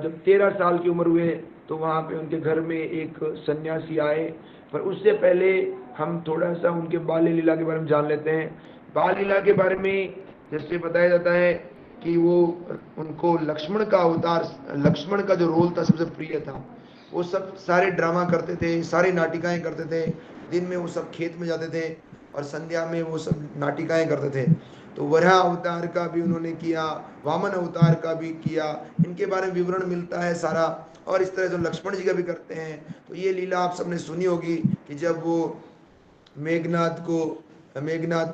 जब 13 साल की उम्र हुए तो वहाँ पे उनके घर में एक सन्यासी आए, पर उससे पहले हम थोड़ा सा उनके बाल लीला के बारे में जान लेते हैं। बाल लीला के बारे में जैसे बताया जाता है कि वो उनको लक्ष्मण का अवतार, लक्ष्मण का जो रोल था सबसे प्रिय था। वो सब सारे ड्रामा करते थे, सारी नाटिकाएं करते थे। दिन में वो सब खेत में जाते थे और संध्या में वो सब नाटिकाएं करते थे। तो वराह अवतार का भी उन्होंने किया, वामन अवतार का भी किया, इनके बारे में विवरण मिलता है सारा। और इस तरह से लक्ष्मण जी का भी करते हैं। तो ये लीला आप सबने सुनी होगी कि जब वो मेघनाथ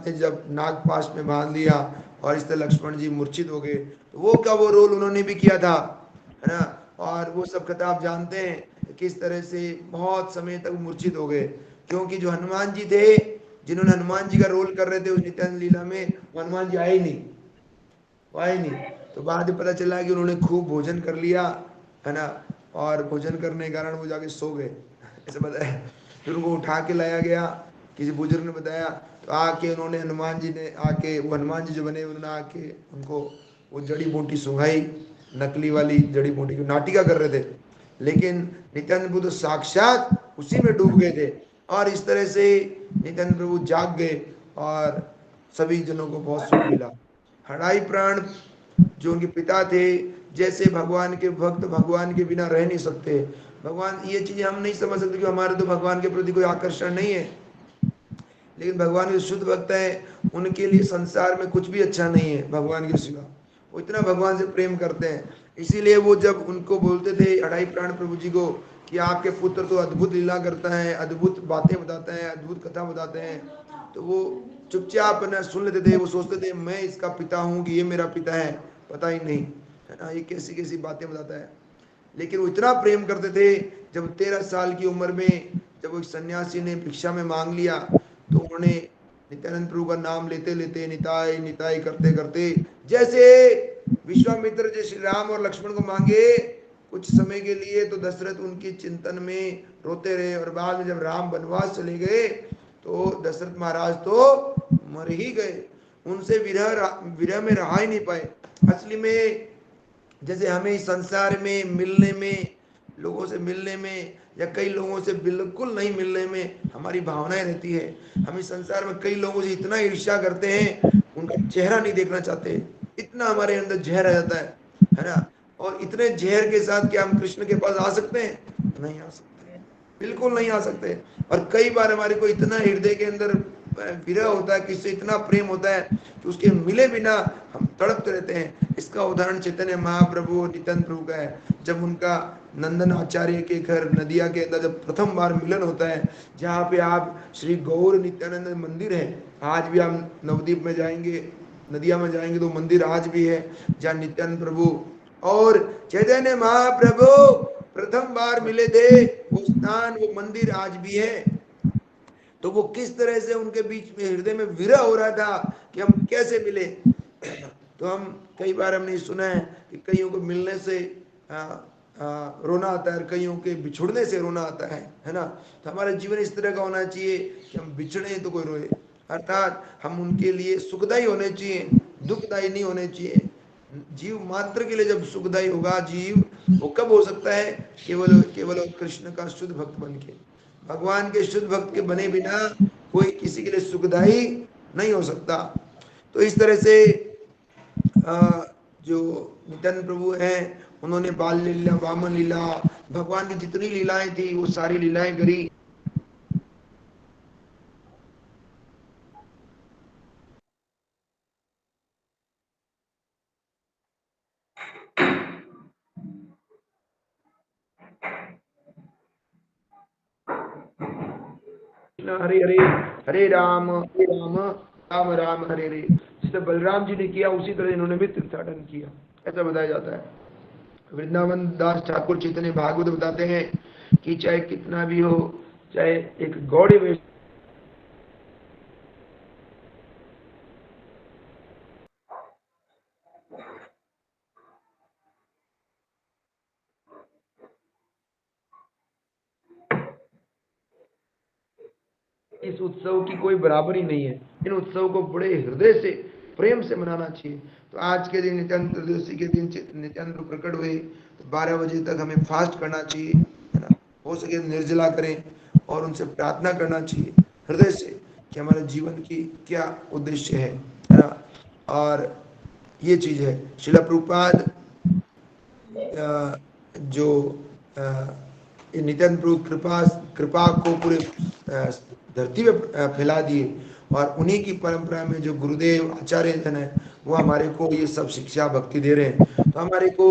ने जब नागपाश में बांध लिया और इस तरह लक्ष्मण जी मूर्छित हो गए, तो वो रोल उन्होंने भी किया था, है ना। और वो सब कथा आप जानते हैं किस तरह से बहुत समय तक मूर्छित हो गए, क्योंकि जो हनुमान जी थे, जिन्होंने हनुमान जी का रोल कर रहे थे उस नित्यानंद लीला में, हनुमान जी आए नहीं। तो बाद में पता चला कि उन्होंने खूब भोजन कर लिया, है ना, और भोजन करने के कारण वो जाके सो गए, ऐसे बताया। फिर उनको उठा के लाया गया, किसी बुजुर्ग ने बताया। तो आके उन्होंने हनुमान जी ने आके, वो हनुमान जी जो बने उन्होंने आके उनको वो जड़ी बूटी सुंघाई, नकली वाली जड़ी बूटी की नाटिका कर रहे थे, लेकिन नित्यानंद प्रभु तो साक्षात उसी में डूब गए थे। और इस तरह से नित्यानंद प्रभु जाग गए और सभी जनों को बहुत सुख मिला। हड़ाई प्राण जो उनके पिता थे, जैसे भगवान के भक्त भगवान के बिना रह नहीं सकते। भगवान, ये चीजें हम नहीं समझ सकते कि हमारे तो भगवान के प्रति कोई आकर्षण नहीं है, लेकिन भगवान के शुद्ध भक्त हैं, उनके लिए संसार में कुछ भी अच्छा नहीं है भगवान के सिवा। वो इतना भगवान से प्रेम करते हैं, इसीलिए वो जब उनको बोलते थे अढ़ाई प्राण प्रभु जी को कि आपके पुत्र तो अद्भुत लीला करता है, अद्भुत बातें बताते हैं, अद्भुत कथा बताते हैं, तो वो चुपचाप न सुन लेते थे। वो सोचते थे मैं इसका पिता हूँ कि ये मेरा पिता है, पता ही नहीं, है ना, ये कैसी कैसी बातें बताता है। लेकिन वो इतना प्रेम करते थे, जब 13 साल की उम्र में जब एक सन्यासी ने भिक्षा में मांग लिया, तो उन्होंने नित्यानंद प्रभु का नाम लेते लेते निताई निताई करते करते, जैसे विश्वामित्र जी श्री राम और लक्ष्मण को मांगे कुछ समय के लिए, तो दशरथ उनकी चिंतन में रोते रहे, और बाद में जब राम वनवास चले गए तो दशरथ महाराज तो मर ही गए। उनसे विरह में रहा ही नहीं पाए। असली में जैसे हमें इस संसार में मिलने में, लोगों से मिलने में, या कई लोगों से बिल्कुल नहीं मिलने में हमारी भावनाएं रहती है। हम इस संसार में कई लोगों से इतना ईर्ष्या करते हैं, उनका चेहरा नहीं देखना चाहते, इतना हमारे अंदर जहर आ जाता है ना। और इतने जहर के साथ क्या हम कृष्ण के पास आ सकते हैं? नहीं आ सकते, बिल्कुल नहीं आ सकते। और कई बार हमारे को इतना हृदय के अंदर विरह होता है, किससे इतना प्रेम होता है कि उसके मिले बिना हम तड़पते रहते हैं। इसका उदाहरण चैतन्य महाप्रभु और नित्यानंद प्रभु का है। जब उनका नंदन आचार्य के घर नदिया के अंदर जब प्रथम बार मिलन होता है, जहाँ पे आप श्री गौर नित्यानंद मंदिर है, आज भी आप नवदीप में जाएंगे, नदिया में जाएंगे तो मंदिर आज भी है, जहाँ नित्यानंद प्रभु और चैतन्य महाप्रभु प्रथम बार मिले थे, वो स्थान, वो मंदिर आज भी है। तो वो किस तरह से उनके बीच में हृदय में विरह हो रहा था कि हम कैसे मिले। तो हम कई बार हमने सुना है कि कईयों को मिलने से रोना आता है, कईयों के बिछुड़ने से रोना आता है ना। तो हमारा जीवन इस तरह का होना चाहिए कि हम बिछड़े तो कोई रोए, अर्थात हम उनके लिए सुखदायी होने चाहिए, दुखदायी नहीं होने चाहिए। जीव मात्र के लिए जब सुखदायी होगा जीव, वो कब हो सकता है? केवल केवल कृष्ण का शुद्ध भक्त बन के, भगवान के शुद्ध भक्त के बने बिना कोई किसी के लिए सुखदायी नहीं हो सकता। तो इस तरह से जो नित्यानंद प्रभु हैं, उन्होंने बाल लीला, वामन लीला, भगवान की जितनी लीलाएं थी वो सारी लीलाएं करी। हरे हरे, हरे राम राम राम हरे हरे। जिसे बलराम जी ने किया उसी तरह इन्होंने भी तीर्थाटन किया, ऐसा बताया जाता है। वृंदावन दास ठाकुर चैतन्य भागवत बताते हैं कि चाहे कितना भी हो, चाहे एक गौड़ी वेश इस उत्सव की कोई बराबरी नहीं है। इन उत्सव को बड़े हृदय से, प्रेम से मनाना चाहिए। तो आज के दिन नित्यानंद त्रयोदशी के दिन नित्यानंद प्रकट हुए, तो 12 बजे तक हमें फास्ट करना चाहिए, है ना। हो सके निर्जला करें और उनसे प्रार्थना करना चाहिए हृदय से कि हमारे जीवन की क्या उद्देश्य है ना। और ये चीज है, शिला प्रभुपाद जो नित्यानंद प्रभु कृपा कृपा को पूरे धरती पे फैला दिए, और उन्हीं की परंपरा में जो गुरुदेव आचार्य जन है, वो हमारे को ये सब शिक्षा भक्ति दे रहे हैं। तो हमारे को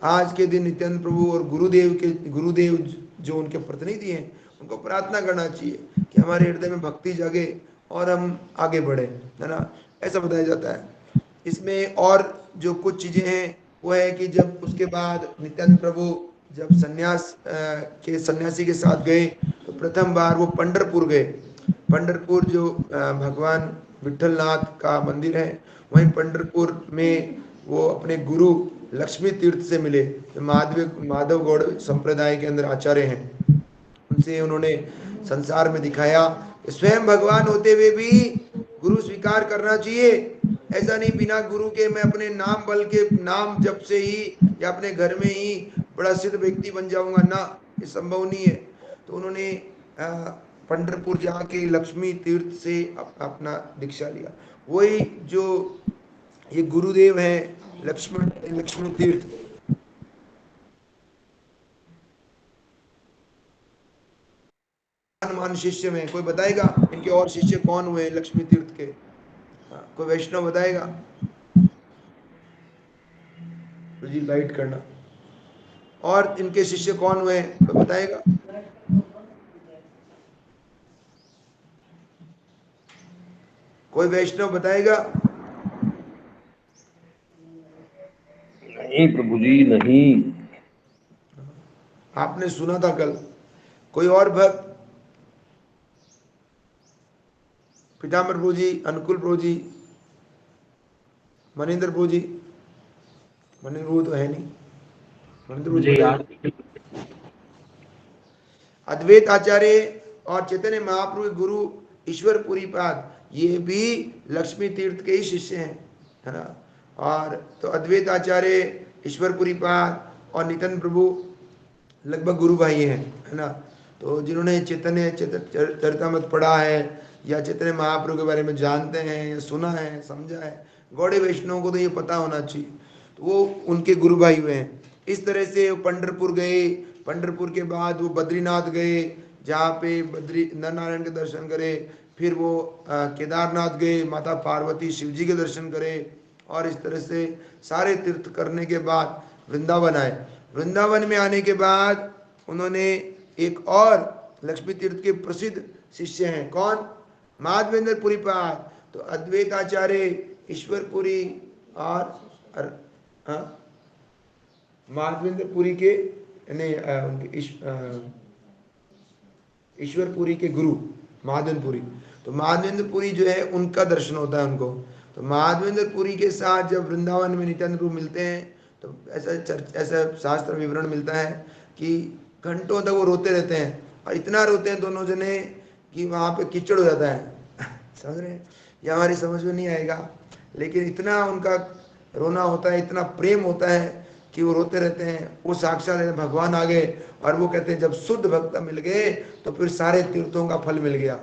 आज के दिन नित्यानंद प्रभु और गुरुदेव जो उनके प्रतिनिधि हैं, उनको प्रार्थना करना चाहिए कि हमारे हृदय में भक्ति जगे और हम आगे बढ़े, है ना, ऐसा बताया जाता है। इसमें और जो कुछ चीजें हैं वो है कि जब उसके बाद नित्यानंद प्रभु जब सन्यासी के साथ गए, तो प्रथम बार वो पंढरपुर गए। पंढरपुर जो भगवान विठलनाथ का मंदिर है, वहीं पंढरपुर में वो अपने गुरु लक्ष्मी तीर्थ से मिले, जो माधव गौड़ संप्रदाय के अंदर आचार्य हैं। उनसे उन्होंने संसार में दिखाया कि स्वयं भगवान होते हुए भी गुरु स्वीकार करना चाहिए। ऐसा नहीं बिना गुरु के मैं अपने नाम बल के नाम जप से ही या अपने घर में ही बड़ा सिद्ध व्यक्ति बन जाऊंगा ना, ये संभव नहीं है। तो उन्होंने पंढरपुर जाके लक्ष्मी तीर्थ से अपना दीक्षा लिया। वही जो ये गुरुदेव हैं लक्ष्मण तीर्थ, मान शिष्य में कोई बताएगा इनके और शिष्य कौन हुए लक्ष्मी तीर्थ के? कोई वैष्णव बताएगा? तो जी लाइट करना। और इनके शिष्य कौन हुए कोई बताएगा? कोई वैष्णव बताएगा? नहीं प्रभु जी नहीं। आपने सुना था कल। कोई और भक्त? पीताम्बर प्रभु जी, अनुकूल प्रभु जी, मनिंदर प्रभु जी। मनिंदर प्रभु तो है नहीं, मनिंदर प्रभु जी मुझे बताइए। याद अद्वैत आचार्य और चैतन्य महाप्रभु गुरु ईश्वरपुरी पाद, ये भी लक्ष्मी तीर्थ के ही शिष्य हैं, है ना। और तो अद्वैत आचार्य, ईश्वरपुरी पाद और नित्यानंद प्रभु लगभग गुरु भाई हैं, है ना। तो जिन्होंने चैतन्य चरितामृत पढ़ा है या चैतन्य महाप्रभु के बारे में जानते हैं या सुना है समझा है, गौड़े वैष्णव को तो ये पता होना चाहिए, तो वो उनके गुरु भाई हुए हैं। इस तरह से वो पंढरपुर गए, पंढरपुर के बाद वो बद्रीनाथ गए, जहाँ पे बद्री नर नारायण के दर्शन करे, फिर वो केदारनाथ गए, माता पार्वती शिव जी के दर्शन करे, और इस तरह से सारे तीर्थ करने के बाद वृंदावन आए। वृंदावन में आने के बाद उन्होंने एक और लक्ष्मी तीर्थ के प्रसिद्ध शिष्य हैं, कौन? माधवेंद्र पुरी पाद। तो अद्वैत आचार्य, ईश्वरपुरी और माधवेंद्र पुरी के उनके ईश्वरपुरी के गुरु माधवेंद्र पुरी। तो माधवेंद्र पुरी जो है उनका दर्शन होता है उनको। तो माधवेंद्र पुरी के साथ जब वृंदावन में नित्यानंद प्रभु मिलते हैं, तो ऐसा शास्त्र विवरण मिलता है कि घंटों तक वो रोते रहते हैं, और इतना रोते हैं दोनों जने कि वहाँ पे कीचड़ हो जाता है। समझ रहे हैं? ये हमारी समझ में नहीं आएगा, लेकिन इतना उनका रोना होता है, इतना प्रेम होता है कि वो रोते रहते हैं। वो साक्षात भगवान आ गए, और वो कहते हैं जब शुद्ध भक्त मिल गए तो फिर सारे तीर्थों का फल मिल गया।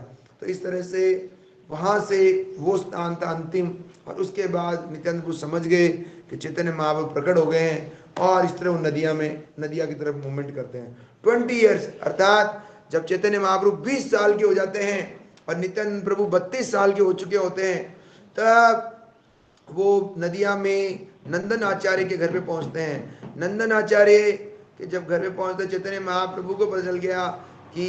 तो इस तरह से वहाँ से वो स्थान था अंतिम, और उसके बाद नित्यानंद प्रभु समझ गए कि चैतन्य महाप्रभु प्रकट हो गए हैं, और इस तरह वो नदिया की तरफ मूवमेंट करते हैं। 20 ईयर्स, अर्थात जब चैतन्य महाप्रभु 20 साल के हो जाते हैं और नित्यानंद प्रभु 32 साल के हो चुके होते हैं, तब वो नदिया में नंदन आचार्य के घर पे पहुंचते हैं। नंदन आचार्य के जब घर पे पहुंचते, चैतन्य महाप्रभु को पता चल गया कि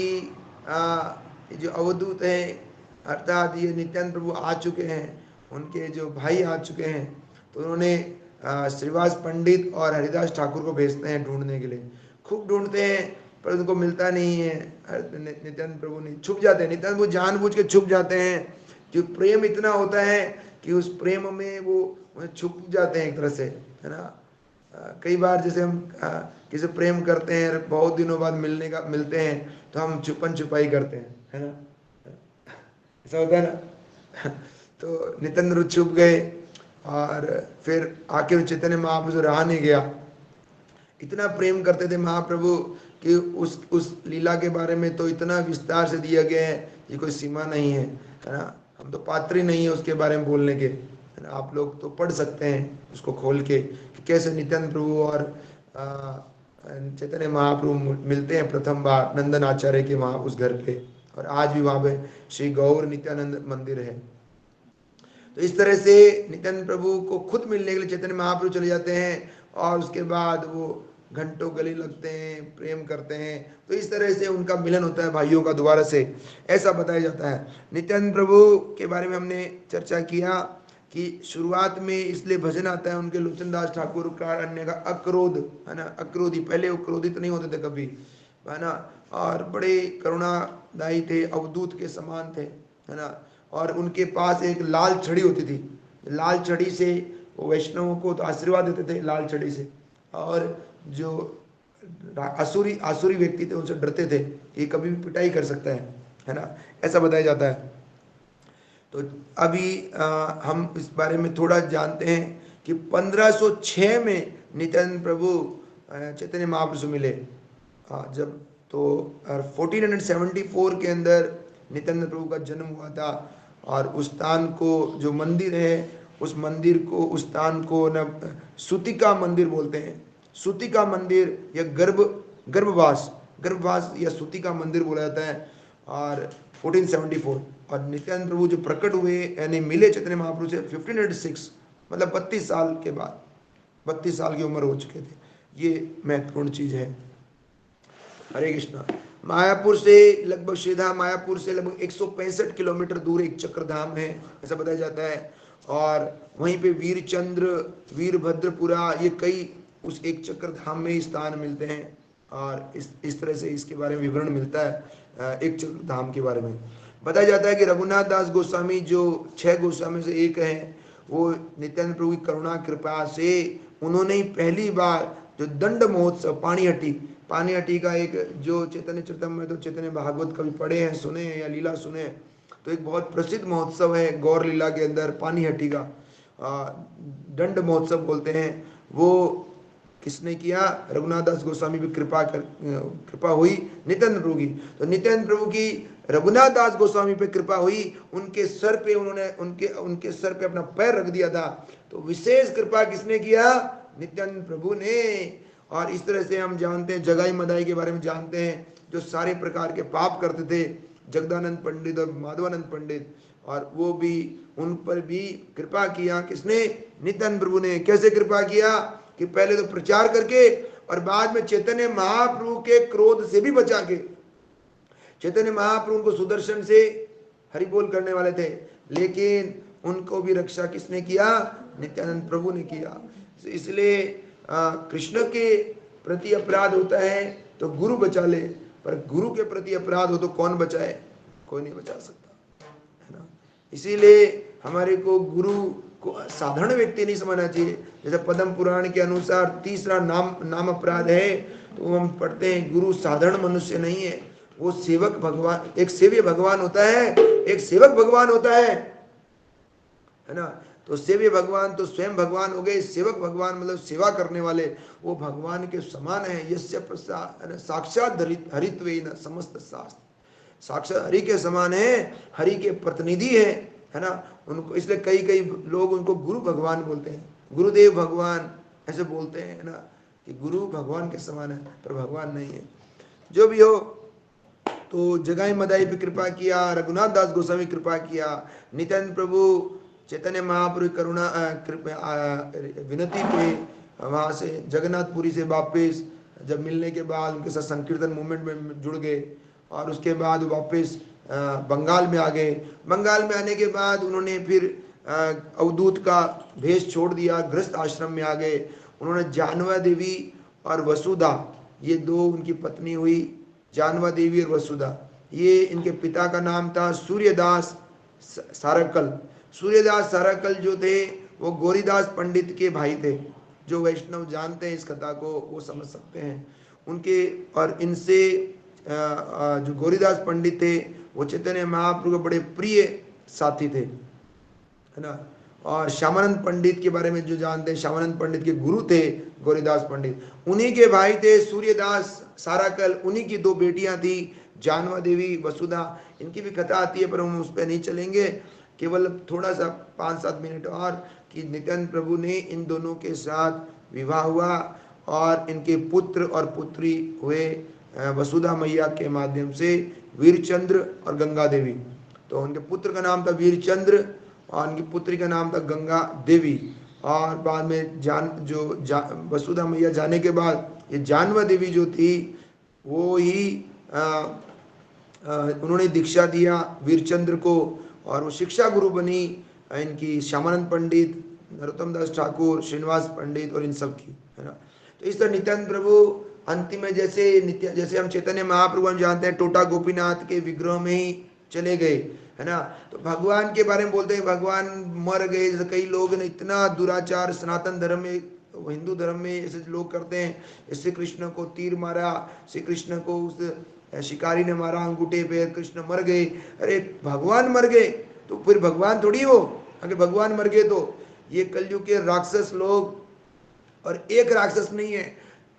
ये जो अवधूत हैं, अर्थात ये नित्यानंद प्रभु आ चुके हैं, उनके जो भाई आ चुके हैं। तो उन्होंने श्रीवास पंडित और हरिदास ठाकुर को भेजते हैं ढूंढने के लिए। खूब ढूंढते हैं पर उनको मिलता नहीं है। नित्यानंद प्रभु नहीं, छुप जाते हैं। नित्यानंद प्रभु जानबूझ के छुप जाते हैं, कि प्रेम इतना होता है कि उस प्रेम में वो छुप जाते हैं एक तरह से, है ना। कई बार जैसे हम किसी प्रेम करते हैं, बहुत दिनों बाद मिलते हैं, तो हम छुपन छुपाई करते हैं, है ना। ऐसा होता है ना। तो नित्यानंद छुप गए, और फिर आखिर चैतन्य महाप्रभु से रहा नहीं गया। इतना प्रेम करते थे महाप्रभु कि उस लीला के बारे में तो इतना विस्तार से दिया गया है कि कोई सीमा नहीं है ना। हम तो पात्र ही नहीं है उसके बारे में बोलने के, है ना। आप लोग तो पढ़ सकते हैं उसको खोल के कि कैसे नित्यानंद प्रभु और चैतन्य महाप्रभु मिलते हैं प्रथम बार नंदन आचार्य के वहाँ उस घर पे, और आज भी वहाँ पे श्री गौर नित्यानंद मंदिर है। तो इस तरह से नित्यानंद प्रभु को खुद मिलने के लिए चैतन्य महाप्रभु चले जाते हैं, और उसके बाद वो घंटों गले लगते हैं, प्रेम करते हैं। तो इस तरह से उनका मिलन होता है भाइयों का दोबारा से, ऐसा बताया जाता है। नित्यानंद प्रभु के बारे में हमने चर्चा किया कि शुरुआत में इसलिए भजन आता है उनके लोचनदास ठाकुर का, अन्य का अक्रोध, है ना। अक्रोधी, पहले वो क्रोधित नहीं होते थे कभी, है ना, और बड़े करुणादायी थे, अवधूत के समान थे, है ना। और उनके पास एक लाल छड़ी होती थी, लाल छड़ी से वो वैष्णवों को तो आशीर्वाद देते थे लाल छड़ी से, और जो आसुरी व्यक्ति थे उनसे डरते थे कि कभी भी पिटाई कर सकता है ना, ऐसा बताया जाता है। तो अभी हम इस बारे में थोड़ा जानते हैं कि 1506 में नित्यानंद प्रभु चैतन्य महाप्रभु से मिले। जब तो 1474 के अंदर नित्यानंद प्रभु का जन्म हुआ था, और उस स्थान को, जो मंदिर है उस मंदिर को, उस स्थान को न सुतिका मंदिर बोलते हैं। सुतिका मंदिर या गर्भवास या सुतिका मंदिर बोला जाता है। और 1474, और नित्यानंद प्रभु जो प्रकट हुए यानी मिले चैतन्य महाप्रभु से 1506, मतलब 32 साल के बाद, 32 साल की उम्र हो चुके थे। ये महत्वपूर्ण चीज है। हरे कृष्णा। मायापुर से लगभग सीधा मायापुर से लगभग 165 किलोमीटर दूर एक चक्रधाम है, ऐसा बताया जाता है। और वहीं पे वीरचंद्र, वीरभद्रपुरा, ये कई उस एक चक्रधाम में स्थान मिलते हैं। और इस तरह से इसके बारे में विवरण मिलता है एक चक्रधाम के बारे में। बताया जाता है कि रघुनाथ दास गोस्वामी जो 6 गोस्वामी से एक हैं, वो नित्यानंद प्रभु की करुणा कृपा से उन्होंने ही पहली बार जो दंड महोत्सव पानीहट्टी का एक, जो चैतन्य चरितमृत तो चैतन्य भागवत कभी पढ़े हैं, सुने हैं या लीला सुने हैं, तो एक बहुत प्रसिद्ध महोत्सव है गौर लीला के अंदर पानीहट्टी का दंड महोत्सव बोलते हैं। वो किसने किया? रघुनाथ दास गोस्वामी भी कृपा हुई नित्यानंद प्रभु की। तो नित्यानंद प्रभु की रघुनाथ दास गोस्वामी पे कृपा हुई, उनके सर पे उन्होंने उनके सर पे अपना पैर रख दिया था। तो विशेष कृपा किसने किया? नित्यानंद प्रभु ने। और इस तरह से हम जानते हैं, जगाई मदाई के बारे में जानते हैं, जो सारे प्रकार के पाप करते थे, जगदानंद पंडित और माधवानंद पंडित, और वो भी, उन पर भी कृपा किया किसने? नित्यानंद प्रभु ने। कैसे कृपा किया? कि पहले तो प्रचार करके और बाद में चैतन्य महाप्रभु के क्रोध से भी बचा के। चैतन्य महाप्रभु को सुदर्शन से हरिबोल करने वाले थे, लेकिन उनको भी रक्षा किसने किया? नित्यानंद प्रभु ने किया। इसलिए कृष्ण के प्रति अपराध होता है तो गुरु बचा ले, पर गुरु के प्रति अपराध हो तो कौन बचाए? कोई नहीं बचा सकता, है ना। इसीलिए हमारे को गुरु को साधारण व्यक्ति नहीं समझना चाहिए। जैसे पद्म पुराण के अनुसार तीसरा नाम अपराध है, तो हम पढ़ते हैं गुरु साधारण मनुष्य नहीं है, वो सेवक भगवान, एक सेव्य भगवान होता है, एक सेवक भगवान होता है ना। तो सेव्य भगवान तो स्वयं भगवान हो गए, सेवक भगवान मतलब सेवा करने वाले, वो भगवान के समान है। यस्य साक्षात हरित्वेन समस्त शास्त्र, साक्षात हरि के समान है, हरि के प्रतिनिधि है ना। उनको इसलिए कई लोग उनको गुरु भगवान बोलते हैं, गुरुदेव भगवान ऐसे बोलते हैं, है ना, कि गुरु भगवान के समान है, पर भगवान नहीं है। जो भी हो, तो जगाई मदाई पे कृपा किया, रघुनाथ दास गोस्वामी कृपा किया, नित्यानंद प्रभु चैतन्य महाप्रभु करुणा विनती पे वहाँ से जगन्नाथपुरी से वापस जब मिलने के बाद उनके साथ संकीर्तन मूवमेंट में जुड़ गए, और उसके बाद वापस बंगाल में आ गए। बंगाल में आने के बाद उन्होंने फिर अवधूत का भेष छोड़ दिया, गृहस्थ आश्रम में आ गए। उन्होंने जानवा देवी और वसुधा, ये दो उनकी पत्नी हुई, जानवा देवी और वसुधा। ये इनके पिता का नाम था सूर्यदास सारकल। सूर्यदास सारकल जो थे वो गौरीदास पंडित के भाई थे। जो वैष्णव जानते हैं इस कथा को वो समझ सकते हैं उनके। और इनसे जो गौरीदास पंडित थे वो चैतन्य महाप्रभु के बड़े प्रिय साथी थे, है ना। और श्यामानंद पंडित के बारे में जो जानते हैं, श्यामानंद पंडित के गुरु थे गौरीदास पंडित, उन्हीं के भाई थे सूर्यदास साराकल। उन्हीं की 2 बेटियां थी, जानवा देवी, वसुधा। इनकी भी कथा आती है पर हम उस पर नहीं चलेंगे, केवल थोड़ा सा 5-7 मिनट और, कि नित्यानंद प्रभु ने इन दोनों के साथ विवाह हुआ और इनके पुत्र और पुत्री हुए वसुधा मैया के माध्यम से वीरचंद्र और गंगा देवी। तो उनके पुत्र का नाम था वीरचंद्र और उनकी पुत्री का नाम था गंगा देवी। और बाद में वसुधा मैया जाने के बाद ये जानवा देवी जो थी वो ही उन्होंने दीक्षा दिया वीरचंद्र को, और वो शिक्षा गुरु बनी इनकी श्यामानंद पंडित, नरोत्तम दास ठाकुर, श्रीनिवास पंडित और इन सब की, है ना। तो इस तरह नित्यानंद प्रभु अंतिम में जैसे हम चैतन्य महाप्रभु हम जानते हैं टोटा गोपीनाथ के विग्रह में ही चले गए, है ना। तो भगवान के बारे में बोलते हैं भगवान मर गए। जैसे कई लोग ने इतना दुराचार सनातन धर्म में, हिंदू धर्म में ऐसे लोग करते हैं, श्री कृष्ण को तीर मारा, श्री कृष्ण को उस शिकारी ने मारा अंगूठे पे, कृष्ण मर गए। अरे भगवान मर गए तो फिर भगवान थोड़ी हो, अगर भगवान मर गए तो। ये कलयुग के राक्षस लोग, और एक राक्षस नहीं है,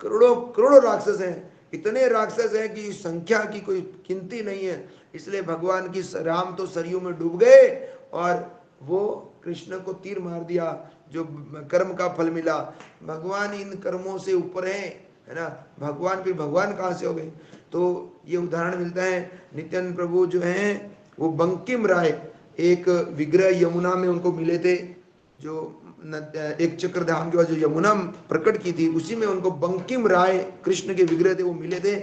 करोड़ों राक्षस हैं। इतने राक्षस हैं कि संख्या की कोई गिनती नहीं है। इसलिए भगवान की राम तो सरयू में डूब गए और वो कृष्ण को तीर मार दिया, जो कर्म का फल मिला। भगवान इन कर्मों से ऊपर है ना। भगवान फिर भगवान कहाँ से हो गए? तो ये उदाहरण मिलता है। नित्यानंद प्रभु जो हैं वो बंकिम राय, एक विग्रह यमुना में उनको मिले थे, जो एक चक्र धाम के बाद जो यमुना प्रकट की थी, उसी में उनको बंकिम राय कृष्ण के विग्रह थे, वो मिले थे।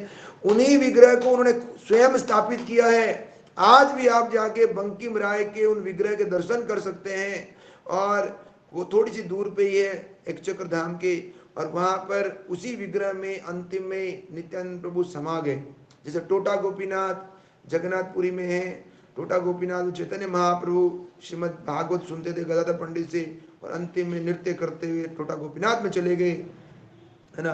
उन्हीं विग्रह को उन्होंने स्वयं स्थापित किया है। आज भी आप जाके बंकिम राय के उन विग्रह के दर्शन कर सकते हैं, और वो थोड़ी सी दूर पे ही है एक चक्र धाम के, और वहां पर उसी विग्रह में अंतिम में नित्यानंद प्रभु समा गए। जैसे टोटा गोपीनाथ जगन्नाथपुरी में है, टोटा गोपीनाथ चैतन्य महाप्रभु श्रीमद् भागवत सुनते थे गदाधर पंडित से, और अंतिम में नृत्य करते हुए टोटा गोपीनाथ में चले गए, है ना।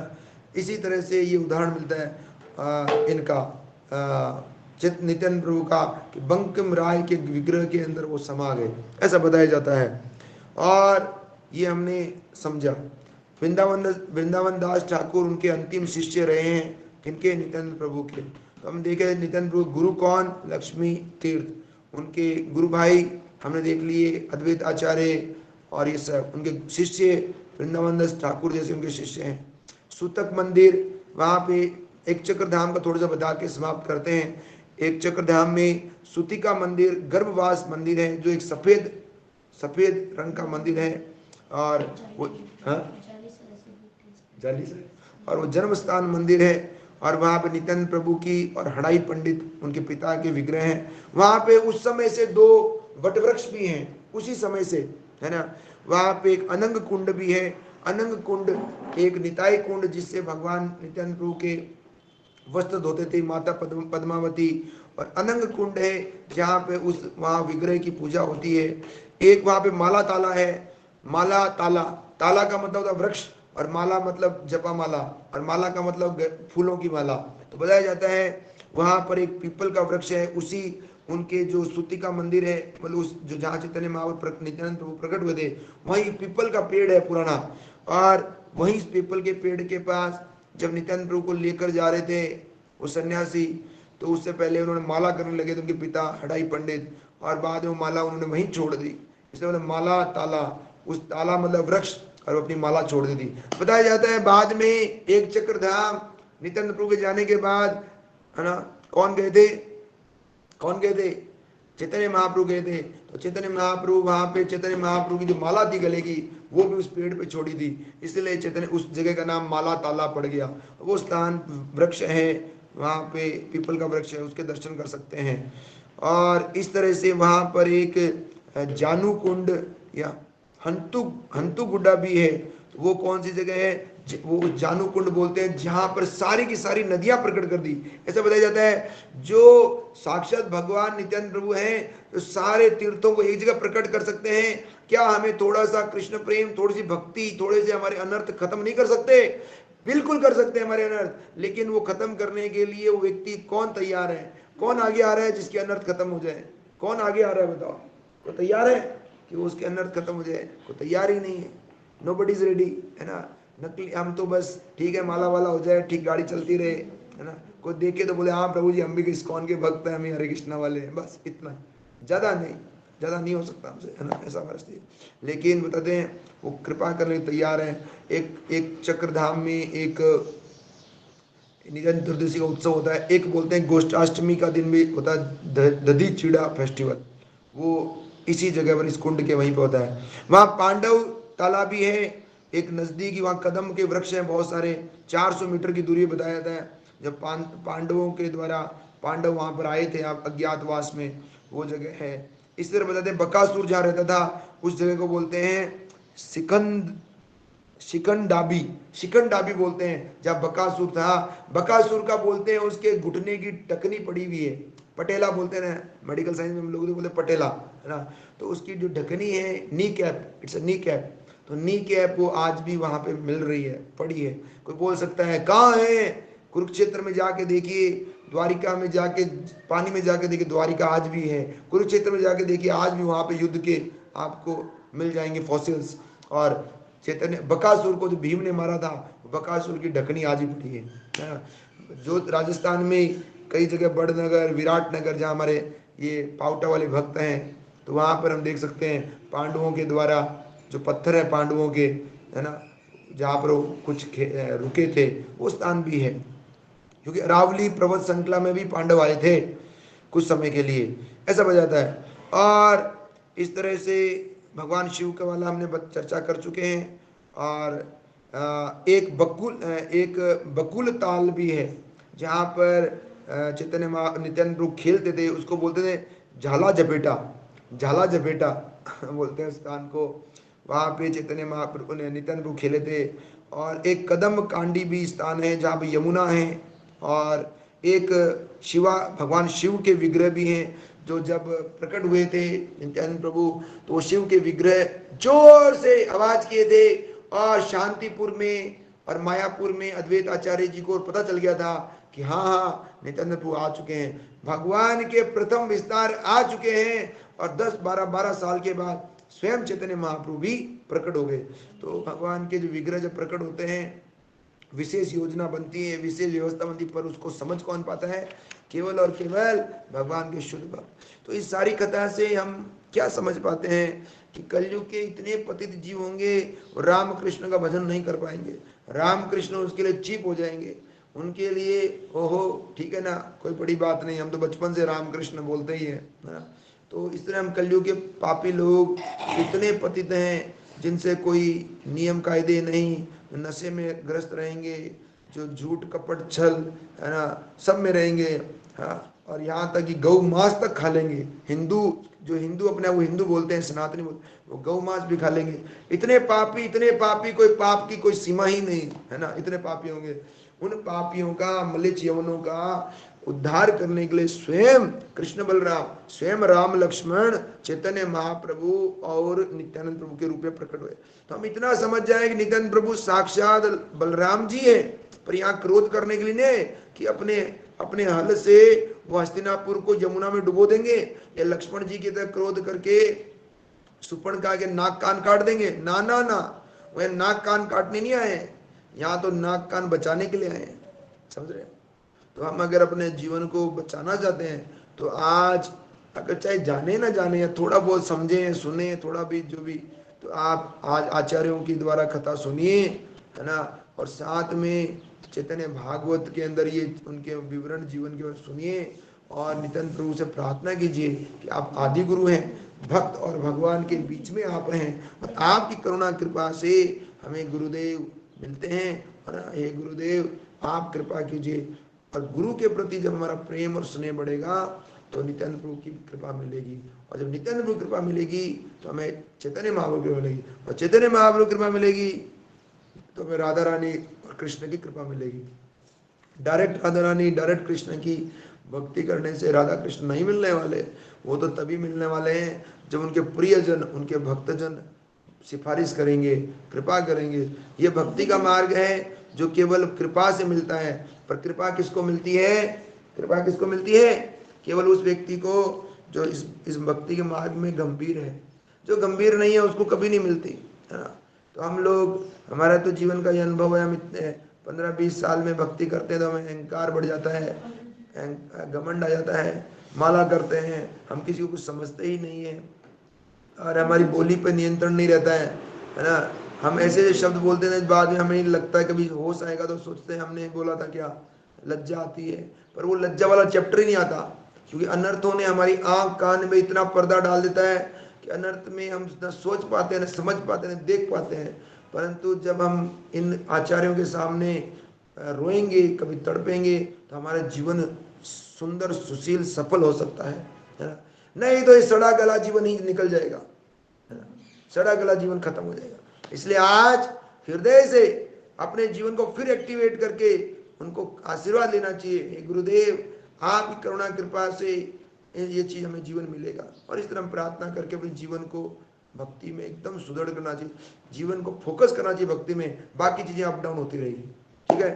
इसी तरह से ये उदाहरण मिलता है इनका नित्यानंद प्रभु का, कि बंकिम राय के विग्रह के अंदर वो समा गए, ऐसा बताया जाता है। और ये हमने समझा। वृंदावन दास ठाकुर उनके अंतिम शिष्य रहे हैं, किनके? नित्यानंद प्रभु के। तो हम देखे नित्यानंद प्रभु गुरु कौन? लक्ष्मी तीर्थ। उनके गुरु भाई हमने देख लिए अद्वैत आचार्य, और ये सब उनके शिष्य वृंदावन दास ठाकुर जैसे उनके शिष्य हैं। सूतक मंदिर, वहाँ पे एक चक्र धाम का थोड़ा सा बता के समाप्त करते हैं। एक चक्र धाम में सुतिका मंदिर, गर्भवास मंदिर है, जो एक सफेद रंग का मंदिर है, और वो और वो जन्म स्थान मंदिर है, और वहाँ पे नित्यानंद प्रभु की और हड़ाई पंडित उनके पिता के विग्रह हैं। वहाँ पे उस समय से 2 वटवृक्ष भी हैं, उसी समय से, है ना। वहाँ पे एक अनंग कुंड भी है। अनंग कुंड एक निताई कुंड, जिससे भगवान नित्यानंद प्रभु के वस्त्र धोते थे माता पद्मावती, और अनंग कुंड है जहाँ पे वहाँ विग्रह की पूजा होती है। एक वहाँ पे माला ताला है। माला ताला, ताला का मतलब होता है वृक्ष, और माला मतलब जपा माला, और माला का मतलब फूलों की माला। तो बताया जाता है वहाँ पर एक पीपल का वृक्ष है, उसी उनके जो स्तुति का मंदिर है, मतलब उस जो जहाँ चैतन्य महाप्रभु नित्यानंद प्रभु प्रकट हुए थे, वहीं पीपल का पेड़ है पुराना। और वहीं इस पीपल के पेड़ के पास जब नित्यानंद प्रभु को लेकर जा रहे थे वो सन्यासी, तो उससे पहले उन्होंने माला करने लगे थे उनके पिता हड़ाई पंडित, और बाद में माला उन्होंने वहीं छोड़ दी, इसलिए मतलब माला ताला, उस ताला मतलब वृक्ष, और अपनी माला छोड़ दी थी। बताया जाता है बाद में एक चक्र धाम नित्यानंद प्रभु के जाने के बाद, है ना, कौन गए थे? चैतन्य महाप्रभु गए थे। तो चैतन्य महाप्रभु वहां पे चैतन्य महाप्रभु की जो माला थी गले की, वो भी उस पेड़ पे छोड़ी थी, इसलिए चैतन्य उस जगह का नाम माला ताला पड़ गया। वो स्थान वृक्ष है, वहां पे पीपल का वृक्ष है, उसके दर्शन कर सकते हैं। और इस तरह से वहां पर एक जानू कुंड या हंतु गुड्डा भी है। तो वो कौन सी जगह है? वो जानू कुंड बोलते हैं, जहां पर सारी की सारी नदियां प्रकट कर दी। ऐसा बताया जाता है जो साक्षात भगवान नित्यानंद प्रभु हैं, तो सारे तीर्थों को एक जगह प्रकट कर सकते हैं। क्या हमें थोड़ा सा कृष्ण प्रेम, थोड़ी सी भक्ति, थोड़े से हमारे अनर्थ खत्म नहीं कर सकते? बिल्कुल कर सकते हैं हमारे अनर्थ, लेकिन वो खत्म करने के लिए वो व्यक्ति कौन तैयार है? कौन आगे आ रहा है जिसके अनर्थ खत्म हो जाए? कौन आगे आ रहा है बताओ? तो तैयार है कि उसके अनर्थ खत्म हो जाए? कोई तैयार ही नहीं है। नोबडी इज रेडी, है ना। नकली हम तो बस ठीक है माला वाला हो जाए, ठीक गाड़ी चलती रहे, है ना। कोई देखे तो बोले हाँ प्रभु जी हम भी इस्कॉन के भक्त हैं, हम ही हरे कृष्णा वाले हैं, बस इतना, ज़्यादा नहीं हो सकता हमसे, है ना, ऐसा परिस्थिति। लेकिन बताते हैं वो कृपा करने तैयार हैं। एक चक्रधाम में एक नित्यानंद चतुर्दशी का उत्सव होता है। एक बोलते हैं गोष्ठाष्टमी का दिन भी होता है, दधी चीड़ा फेस्टिवल, वो इसी जगह पर इस कुंड के वहीं पे होता है। वहाँ पांडव तालाब भी है एक नजदीक, वहाँ कदम के वृक्ष हैं बहुत सारे, 400 मीटर की दूरी बताया जाता है। जब पांडवों के द्वारा पांडव वहाँ पर आए थे अज्ञातवास में, वो जगह है। इस तरह बताते हैं बकासुर जहाँ रहता था उस जगह को बोलते हैं शिकंडाबी बोलते हैं, जहाँ बकासुर था। बकासुर का बोलते हैं उसके घुटने की टकनी पड़ी हुई है, पटेला बोलते हैं ना, मेडिकल साइंस में हम लोग बोलते हैं पटेला, है ना। तो उसकी जो ढकनी है knee cap, it's a knee cap, तो नी कैप वो आज भी वहां पे मिल रही है, पड़ी है। कोई बोल सकता है कहाँ है? कुरुक्षेत्र में जाके देखिए, द्वारिका में जाके पानी में जाके देखिए, द्वारिका आज भी है। कुरुक्षेत्र में जाके देखिए, आज भी वहां पे युद्ध के आपको मिल जाएंगे फॉसिल्स। और चैतन्य बकासुर को जो भीम ने मारा था, बकासुर की ढकनी आज भी पड़ी है। जो राजस्थान में कई जगह बड़नगर, विराटनगर, जहाँ हमारे ये पावटा वाले भक्त हैं, तो वहाँ पर हम देख सकते हैं पांडवों के द्वारा जो पत्थर है पांडवों के, है ना, जहाँ पर वो कुछ रुके थे, वो स्थान भी है। क्योंकि अरावली पर्वत श्रृंखला में भी पांडव आए थे कुछ समय के लिए, ऐसा बताया जाता है। और इस तरह से भगवान शिव का वाला हमने चर्चा कर चुके हैं। और एक बकुल ताल भी है जहाँ पर चैतन्य नित्यानंद प्रभु खेलते थे, उसको बोलते थे झाला झपेटा, झाला झपेटा बोलते हैं स्थान को। वहाँ पे चैतन्य महाप्रभु ने नित्यानंद प्रभु खेले थे। और एक कदम कांडी भी स्थान है जहाँ पे यमुना है। और एक भगवान शिव के विग्रह भी हैं, जो जब प्रकट हुए थे नित्यानंद प्रभु तो वो शिव के विग्रह जोर से आवाज किए थे। और शांतिपुर में और मायापुर में अद्वैत आचार्य जी को पता चल गया था कि हाँ नित्यानंद प्रभु आ चुके हैं, भगवान के प्रथम विस्तार आ चुके हैं। और 10-12 साल के बाद स्वयं चैतन्य महाप्रभु भी प्रकट हो गए। तो भगवान के जो विग्रह जब प्रकट होते हैं, विशेष योजना बनती है, विशेष व्यवस्था बनती है, पर उसको समझ कौन पाता है? केवल और केवल भगवान के शुद्ध भक्त। तो इस सारी कथा से हम क्या समझ पाते हैं कि कलयुग के इतने पतित जीव होंगे और राम कृष्ण का भजन नहीं कर पाएंगे, राम कृष्ण उसके लिए चीप हो जाएंगे, उनके लिए ओहो ठीक है ना, कोई बड़ी बात नहीं, हम तो बचपन से राम कृष्ण बोलते ही है ना। तो इस तरह हम कलयुग के पापी लोग इतने पतित हैं जिनसे कोई नियम कायदे नहीं, नशे में ग्रस्त रहेंगे, जो झूठ कपट छल है ना सब में रहेंगे। हाँ, और यहाँ तक कि गौ मांस तक खा लेंगे। हिंदू अपने वो हिंदू बोलते हैं, सनातनी बोलते, वो गौ मांस भी खा लेंगे। इतने पापी, कोई पाप की कोई सीमा ही नहीं है ना, इतने पापी होंगे। उन पापियों का, मलिच यवनों का उद्धार करने के लिए स्वयं कृष्ण बलराम, स्वयं राम लक्ष्मण, चैतन्य महाप्रभु और नित्यानंद प्रभु के रूप में प्रकट हुए। तो हम इतना समझ जाए कि नित्यानंद प्रभु साक्षात बलराम जी है, पर यहाँ क्रोध करने के लिए नहीं कि अपने हल से वो हस्तिनापुर को यमुना में डुबो देंगे, या लक्ष्मण जी की तरह क्रोध करके सुपर्णखा के नाक कान काट देंगे। ना ना ना, वह नाक कान काटने नहीं आए, यहाँ तो नाक कान बचाने के लिए आए हैं, समझ रहे हैं? तो हम अगर अपने जीवन को बचाना चाहते हैं तो आज अगर चाहे जाने ना जाने या थोड़ा बहुत समझें सुने थोड़ा भी जो भी, तो आप आज आचार्यों की द्वारा कथा सुनिए है ना, और साथ में चैतन्य भागवत के अंदर ये उनके विवरण जीवन के सुनिए, और नित्यानंद प्रभु से प्रार्थना कीजिए कि आप आदि गुरु हैं, भक्त और भगवान के बीच में आप हैं, और आपकी करुणा कृपा से हमें गुरुदेव मिलते हैं। और हे गुरुदेव आप कृपा कीजिए। और गुरु के प्रति जब हमारा प्रेम और स्नेह बढ़ेगा तो नित्यानंद प्रभु की कृपा मिलेगी, और जब नित्यानंद प्रभु कृपा मिलेगी तो हमें चैतन्य महाप्रभु कृपा मिलेगी, और चैतन्य महाप्रभु कृपा मिलेगी तो हमें राधा रानी और कृष्ण की कृपा मिलेगी। डायरेक्ट राधा रानी डायरेक्ट कृष्ण की भक्ति करने से राधा कृष्ण नहीं मिलने वाले, वो तो तभी मिलने वाले हैं जब उनके प्रियजन, उनके भक्तजन सिफारिश करेंगे, कृपा करेंगे। ये भक्ति का मार्ग है जो केवल कृपा से मिलता है। पर कृपा किसको मिलती है? कृपा किसको मिलती है? केवल उस व्यक्ति को जो इस भक्ति के मार्ग में गंभीर है। जो गंभीर नहीं है उसको कभी नहीं मिलती है ना। तो हम लोग, हमारा तो जीवन का ये अनुभव है, हम इतने 15-20 साल में भक्ति करते हैं तो हमें अहंकार बढ़ जाता है, घमंड आ जाता है, माला करते हैं, हम किसी को कुछ समझते ही नहीं है, और हमारी बोली पर नियंत्रण नहीं रहता है ना। हम ऐसे शब्द बोलते हैं बाद में हमें लगता है, कभी होश आएगा तो सोचते हैं हमने बोला था क्या, लज्जा आती है। पर वो लज्जा वाला चैप्टर ही नहीं आता, क्योंकि अनर्थों ने हमारी आंख कान में इतना पर्दा डाल देता है कि अनर्थ में हम न सोच पाते हैं, न समझ पाते हैं, न देख पाते हैं। परंतु जब हम इन आचार्यों के सामने रोएंगे, कभी तड़पेंगे, तो हमारा जीवन सुंदर सुशील सफल हो सकता है ना। नहीं तो ये सड़ा गला जीवन ही निकल जाएगा, सड़ा गला जीवन खत्म हो जाएगा। इसलिए आज हृदय से अपने जीवन को फिर एक्टिवेट करके उनको आशीर्वाद लेना चाहिए, गुरुदेव आपकी करुणा कृपा से ये चीज हमें जीवन मिलेगा। और इस तरह हम प्रार्थना करके अपने जीवन को भक्ति में एकदम सुदृढ़ करना चाहिए, जीवन को फोकस करना चाहिए भक्ति में, बाकी चीजें अप डाउन होती रहेगी। ठीक है,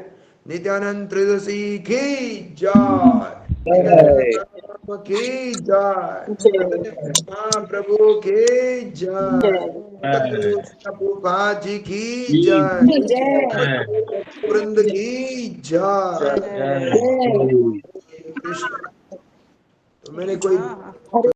नित्यानंद त्रयोदशी की जय, की जय, महाप्रभु की जय, प्रभुपाद जी की जय, वृंद की जय। कृष्ण। तो मैंने कोई